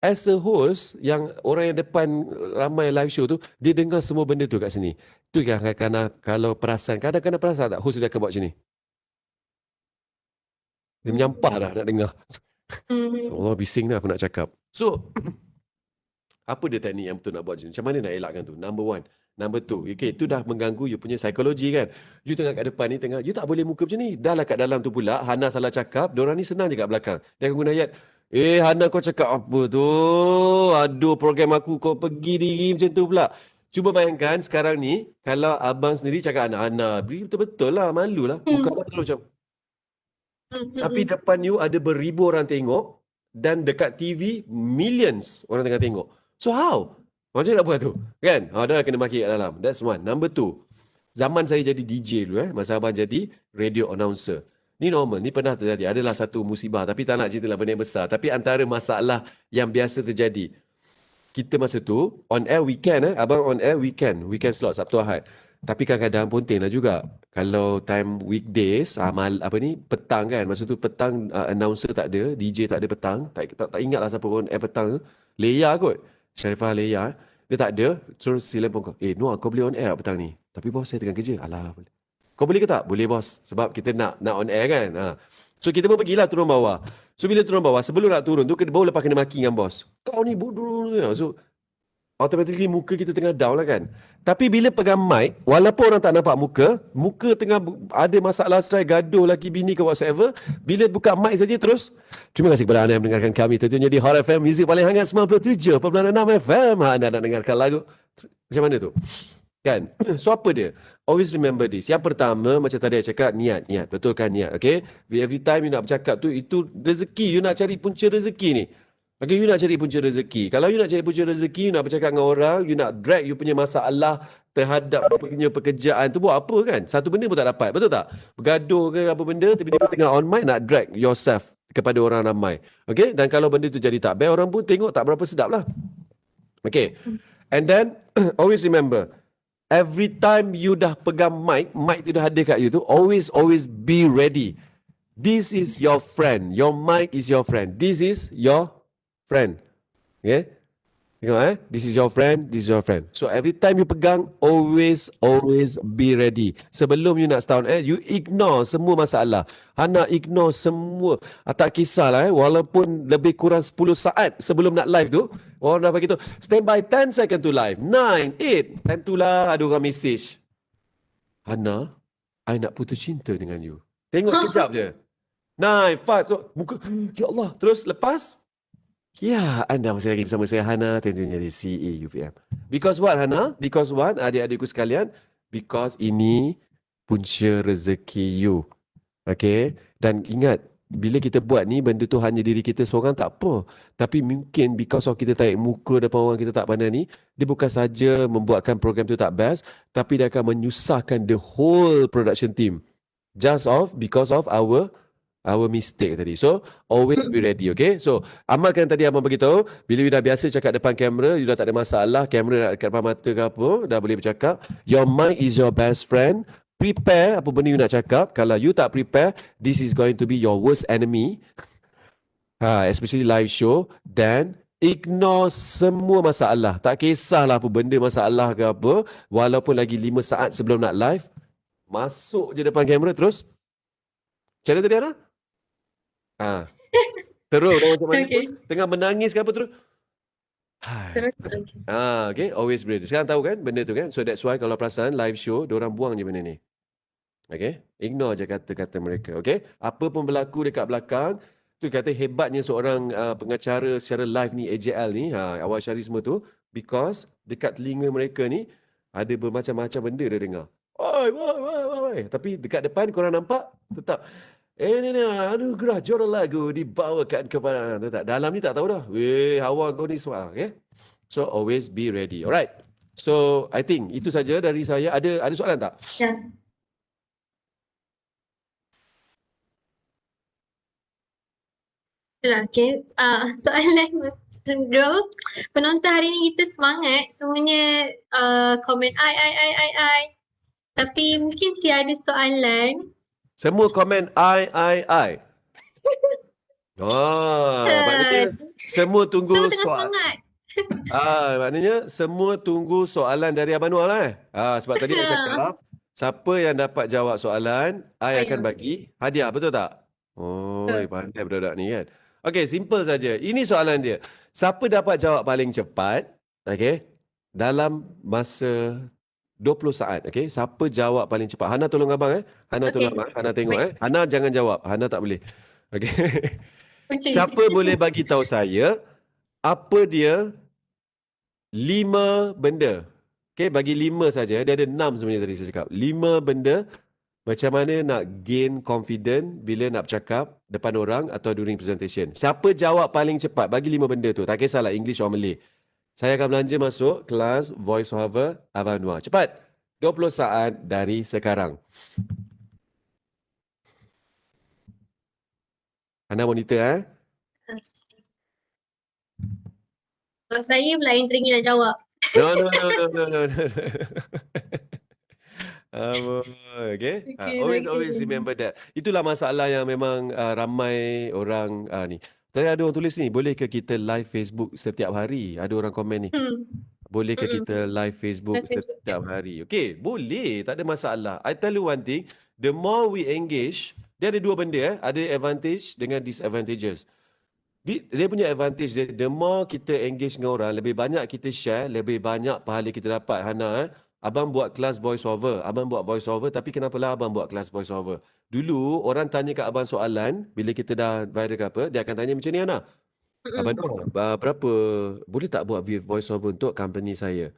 As a host, yang orang yang depan ramai live show tu, dia dengar semua benda tu kat sini. Tu kan kalau perasan. Kadang-kadang perasan tak host dia akan buat macam ni. Dia menyampah dah nak dengar. Allah bising dah aku nak cakap. So apa dia teknik yang betul nak buat macam ni? Macam mana nak elakkan tu? Number one. Number two. Okay, tu dah mengganggu you punya psikologi kan. You tengah kat depan ni, you tak boleh muka macam ni. Dah lah kat dalam tu pula, Hana salah cakap, diorang ni senang je kat belakang. Dia akan guna ayat, Hana kau cakap apa tu? Aduh, program aku kau pergi diri macam tu pula. Cuba bayangkan sekarang ni, kalau abang sendiri cakap Hana, betul-betul lah, malu lah. Muka abang terus macam. Tapi depan you ada beribu orang tengok, dan dekat TV, millions orang tengah tengok. So how? Macam mana nak buat tu? Kan? Dah kena maki kat dalam. That's one. Number two. Zaman saya jadi DJ dulu. Masa abang jadi radio announcer. Ni normal. Ni pernah terjadi. Adalah satu musibah. Tapi tak nak cerita lah benda yang besar. Tapi antara masalah yang biasa terjadi. Kita masa tu, on air weekend. Abang on air weekend. Weekend slot, Sabtu Ahad. Tapi kadang-kadang ponting lah juga. Kalau time weekdays, petang kan. Masa tu petang announcer tak ada. DJ tak ada petang. Tak ingat lah siapa on air petang tu. Leia kot. Sharifah Leia, dia tak ada, terus sila pun kau, Noah kau boleh on air petang ni? Tapi bos saya tengah kerja. Alah, boleh. Kau boleh ke tak? Boleh bos. Sebab kita nak on air kan. So kita pun pergilah turun bawah. So bila turun bawah, sebelum nak turun tu, baru lepas kena maki dengan bos. Kau ni bodoh. So automatically muka kita tengah down lah kan. Tapi bila pegang mic, walaupun orang tak nampak muka tengah ada masalah strike, gaduh laki bini ke whatsoever, bila buka mic saja terus, terima kasih kepada anda yang mendengarkan kami tentunya di Hot FM, muzik paling hangat 97.6 FM. Anda nak dengarkan lagu. Macam mana tu? Kan? So apa dia? Always remember this. Yang pertama, macam tadi saya cakap, niat. Betulkan niat. Okay? Every time you nak bercakap tu, itu rezeki. You nak cari punca rezeki ni. Okay, you nak cari punca rezeki. Kalau you nak cari punca rezeki, you nak bercakap dengan orang, you nak drag you punya masalah terhadap punya pekerjaan tu, buat apa kan? Satu benda pun tak dapat. Betul tak? Bergaduh ke apa benda, tiba-tiba tengah on mic nak drag yourself kepada orang ramai. Okay? Dan kalau benda tu jadi tak baik, orang pun tengok tak berapa sedap lah. Okay. And then, always remember, every time you dah pegang mic tu dah ada kat you tu, always be ready. This is your friend. Your mic is your friend. This is your friend. Okay? Tengok this is your friend, this is your friend. So every time you pegang, always be ready. Sebelum you nak start on air, you ignore semua masalah. Hana ignore semua. Tak kisahlah walaupun lebih kurang 10 saat sebelum nak live tu, orang dah bagi tu, stand by 10 second to live. 9, 8, time tu lah ada orang message. Hana, I nak putus cinta dengan you. Tengok sekejap je. 9, 5, so muka, ya Allah. Terus lepas, ya, anda masih lagi bersama saya Hana, tentunya di CE UPM. Because what Hana? Because what adik-adikku sekalian? Because ini punca rezeki you. Okay? Dan ingat, bila kita buat ni, benda tu hanya diri kita seorang tak apa. Tapi mungkin because of kita tarik muka depan orang kita tak pandai ni, dia bukan saja membuatkan program tu tak best, tapi dia akan menyusahkan the whole production team. Because of our mistake tadi. So, always be ready, okay? So, amalkan tadi abang beritahu, bila you dah biasa cakap depan kamera, you dah tak ada masalah, kamera nak dekat depan mata ke apa, dah boleh bercakap. Your mic is your best friend. Prepare apa benda you nak cakap. Kalau you tak prepare, this is going to be your worst enemy. Especially live show. Dan Ignore semua masalah. Tak kisahlah apa benda masalah ke apa. Walaupun lagi 5 saat sebelum nak live, masuk je depan kamera terus. Macam mana tadi Ana? Terus dah macam mana Okay. pun. Tengah menangis ke apa terus. Hai. Terus, okay. Okay. Always ready. Sekarang tahu kan benda tu kan? So that's why kalau perasan live show, diorang buang je benda ni. Okay. Ignore je kata-kata mereka. Okay. Apa pun berlaku dekat belakang, tu kata hebatnya seorang pengacara secara live ni, AJL ni, Awal Syari semua tu, because dekat telinga mereka ni, ada bermacam-macam benda dia dengar. Oi, oi, oi, oi. Tapi dekat depan korang nampak, tetap ni anugerah juara lagu dibawakan kepada tak. Dalam ni tak tahu dah. Weh, awak kau ni semua. Okay? So always be ready. Alright. So I think itu saja dari saya. Ada soalan tak? Ya. Itulah, okay. Soalan dua, penonton hari ni kita semangat. Semuanya komen I. Tapi mungkin tiada soalan. Semua komen I. Maknanya semua tunggu Semua tengah soalan. semangat. Maknanya semua tunggu soalan dari Abang Noor lah. Sebab tadi saya cakap, siapa yang dapat jawab soalan, I akan bagi hadiah. Betul tak? Pandai budak-budak ni kan. Okey, simple saja. Ini soalan dia. Siapa dapat jawab paling cepat, okey, dalam masa 20 saat, okey? Siapa jawab paling cepat? Hana tolong abang Hana tolong abang. Hana tengok Hana jangan jawab. Hana tak boleh. Okey. Okay. Siapa boleh bagi tahu saya apa dia 5 benda? Okey, bagi 5 saja. Dia ada 6 sebenarnya tadi saya cakap. 5 benda macam mana nak gain confident bila nak bercakap depan orang atau during presentation. Siapa jawab paling cepat? Bagi 5 benda tu. Tak kisahlah English or Malay. Saya akan belanja masuk kelas voice over Abang Noor. Cepat. 20 saat dari sekarang. Ana monitor Kalau saya pula yang teringin nak jawab. No. Okay. Always remember that. Itulah masalah yang memang ramai orang ni. Tadi ada orang tulis ni, boleh ke kita live Facebook setiap hari? Ada orang komen ni. Boleh ke kita live Facebook setiap hari? Okay, boleh. Tak ada masalah. I tell you one thing, the more we engage, dia ada 2 benda ada advantage dengan disadvantages. Dia punya advantage dia, the more kita engage dengan orang, lebih banyak kita share, lebih banyak pahala kita dapat. Hana, abang buat kelas voice over. Abang buat voice over, tapi kenapalah abang buat kelas voice over? Dulu, orang tanya kat abang soalan, bila kita dah viral ke apa, dia akan tanya macam ni, Hana. Abang Noor, berapa, boleh tak buat voice over untuk company saya?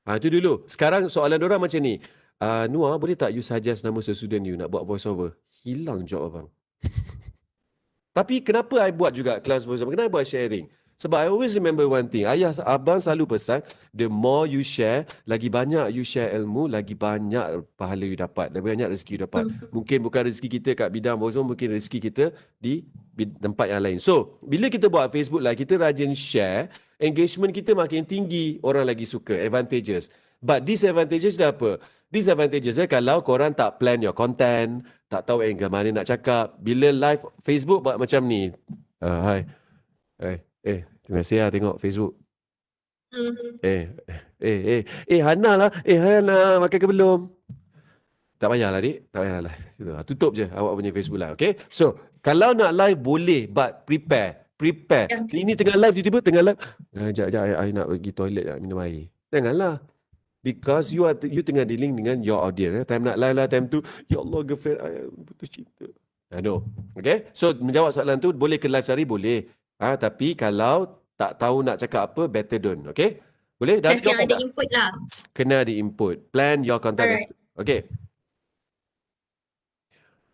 Itu dulu. Sekarang soalan diorang macam ni. Noor, boleh tak you suggest nama student you nak buat voice over? Hilang job abang. Tapi kenapa I buat juga kelas voice over? Kenapa I buat sharing? Sebab I always remember one thing. Abang selalu pesan, the more you share, lagi banyak you share ilmu, lagi banyak pahala you dapat. Lagi banyak rezeki you dapat. Mungkin bukan rezeki kita kat bidang voice over, mungkin rezeki kita di tempat yang lain. So, bila kita buat Facebook live, kita rajin share, engagement kita makin tinggi, orang lagi suka. Advantages. But disadvantages dia apa? Disadvantages kalau korang tak plan your content, tak tahu angle mana nak cakap. Bila live Facebook buat macam ni. Hai. Terima kasih tengok Facebook. Hana lah. Hana, makan ke belum? Tak payahlah, dik. Tak payahlah. Tutup je awak punya Facebook live. Okay? So, kalau nak live boleh, but prepare. Ini tengah live, tiba-tiba tengah live. Sekejap, I nak pergi toilet, nak minum air. Janganlah. Because you tengah dealing dengan your audience. Time nak live lah, time tu, ya Allah, girlfriend, I putus cinta. No. Okay? So, menjawab soalan tu, boleh ke live sehari? Boleh. Tapi kalau tak tahu nak cakap apa, better don't. Okay? Boleh? Just yang ada input lah. Kena ada input. Plan your content. Alright. Okay.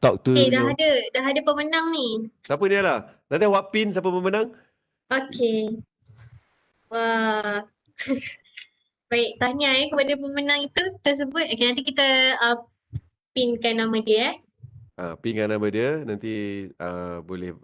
Talk to Dah ada pemenang ni. Siapa ni Ana? Nanti awak pin siapa pemenang? Okay. Wah. Baik, tahniah kepada pemenang itu tersebut. Okay, nanti kita pinkan nama dia. Pinkan nama dia. Nanti boleh,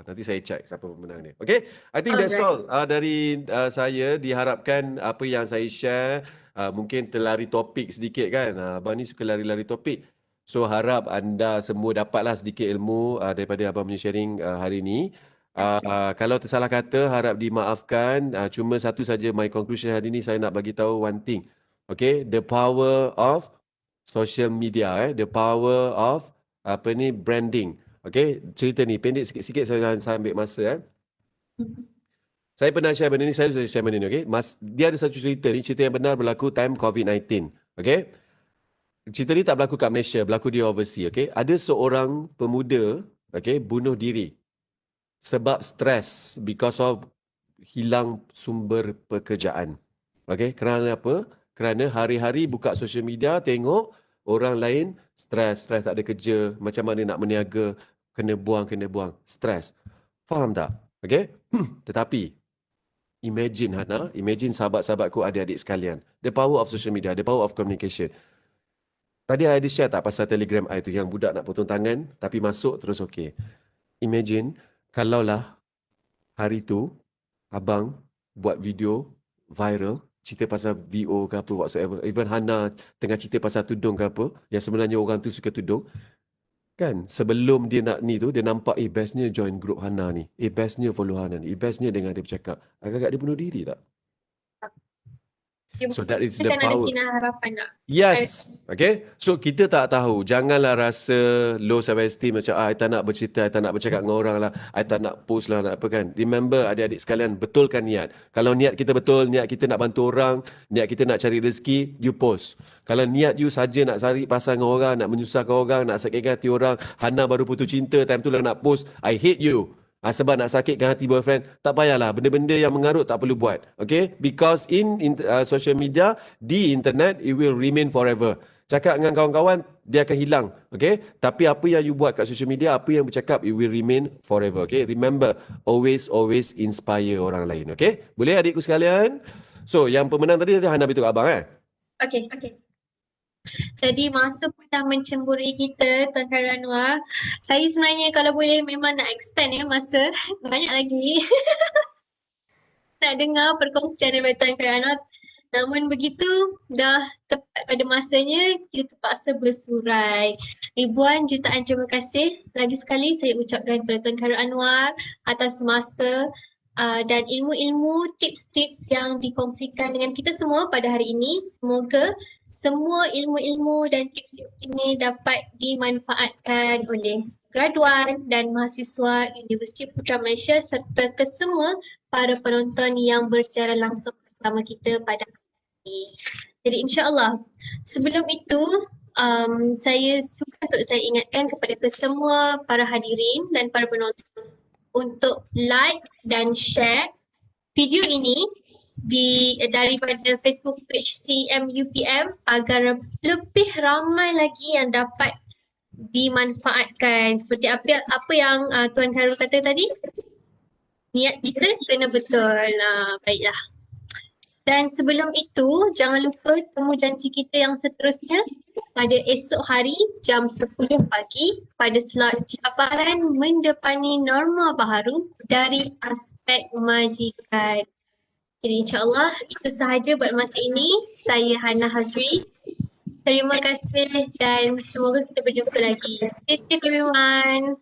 nanti saya check siapa pemenang dia. Okay? I think that's all dari saya. Diharapkan apa yang saya share mungkin terlari topik sedikit kan. Abang ni suka lari-lari topik. So harap anda semua dapatlah sedikit ilmu daripada abang punya sharing hari ini. Kalau tersalah kata harap dimaafkan. Cuma satu saja my conclusion hari ini saya nak bagi tahu one thing. Okay, the power of social media, the power of branding. Okay, cerita ni pendek sikit-sikit saya ambil masa. Saya pernah share benda ni, saya share benda ni, okay. Dia ada satu cerita ni, cerita yang benar berlaku time COVID-19, okay. Cerita ni tak berlaku kat Malaysia, berlaku di overseas, okay. Ada seorang pemuda, okay, bunuh diri sebab stres because of hilang sumber pekerjaan. Okay, kerana apa? Kerana hari-hari buka social media, tengok orang lain stres tak ada kerja, macam mana nak meniaga, kena buang, stres. Faham tak? Okay, tetapi imagine Hana, imagine sahabat-sahabatku, adik-adik sekalian. The power of social media, the power of communication. Tadi I ada share tak pasal Telegram I tu yang budak nak potong tangan tapi masuk terus okey. Imagine kalaulah hari tu abang buat video viral, cerita pasal VO ke apa whatsoever. Even Hana tengah cerita pasal tudung ke apa, yang sebenarnya orang tu suka tudung. Kan, sebelum dia nak ni tu, dia nampak, bestnya join group Hana ni. Bestnya follow Hana ni. Bestnya dengar dia bercakap. Agak-agak dia bunuh diri tak? So that is the Kan ada power. sinar harapan tak? Yes. Okay. So kita tak tahu. Janganlah rasa low self-esteem macam I tak nak bercerita, I tak nak bercakap dengan orang lah, I tak nak post lah, nak apa kan. Remember adik-adik sekalian, betulkan niat. Kalau niat kita betul, niat kita nak bantu orang, niat kita nak cari rezeki, you post. Kalau niat you saja nak cari pasal dengan orang, nak menyusahkan orang, nak sakitkan hati orang, Hana baru putus cinta, time tu lah nak post, I hate you. Sebab nak sakitkan hati boyfriend, tak payahlah. Benda-benda yang mengarut tak perlu buat. Okay? Because in social media, di internet, it will remain forever. Cakap dengan kawan-kawan, dia akan hilang. Okay? Tapi apa yang you buat kat social media, apa yang bercakap, it will remain forever. Okay? Remember, always inspire orang lain. Okay? Boleh adikku sekalian? So, yang pemenang tadi Hana beritahu abang Okay. Jadi masa pun dah mencemburi kita, Tuan Khairul Anwar. Saya sebenarnya kalau boleh memang nak extend masa banyak lagi. Nak dengar perkongsian daripada Tuan Khairul Anwar. Namun begitu, dah tepat pada masanya, kita terpaksa bersurai. Ribuan jutaan terima kasih lagi sekali saya ucapkan kepada Tuan Khairul Anwar atas masa dan ilmu-ilmu, tips-tips yang dikongsikan dengan kita semua pada hari ini. Semoga semua ilmu-ilmu dan tips ini dapat dimanfaatkan oleh graduan dan mahasiswa Universiti Putra Malaysia serta kesemua para penonton yang bersiaran langsung bersama kita pada hari ini. Jadi insya-Allah, sebelum itu saya suka untuk saya ingatkan kepada kesemua para hadirin dan para penonton untuk like dan share video ini daripada Facebook page CMUPM agar lebih ramai lagi yang dapat dimanfaatkan. Seperti apa yang Tuan Khairul kata tadi, niat kita kena betul. Baiklah. Dan sebelum itu, jangan lupa temu janji kita yang seterusnya pada esok hari jam 10 pagi pada slot cabaran mendepani norma baharu dari aspek majikan. Jadi insyaAllah itu sahaja buat masa ini. Saya Hana Hazri. Terima kasih dan semoga kita berjumpa lagi. Stay safe everyone.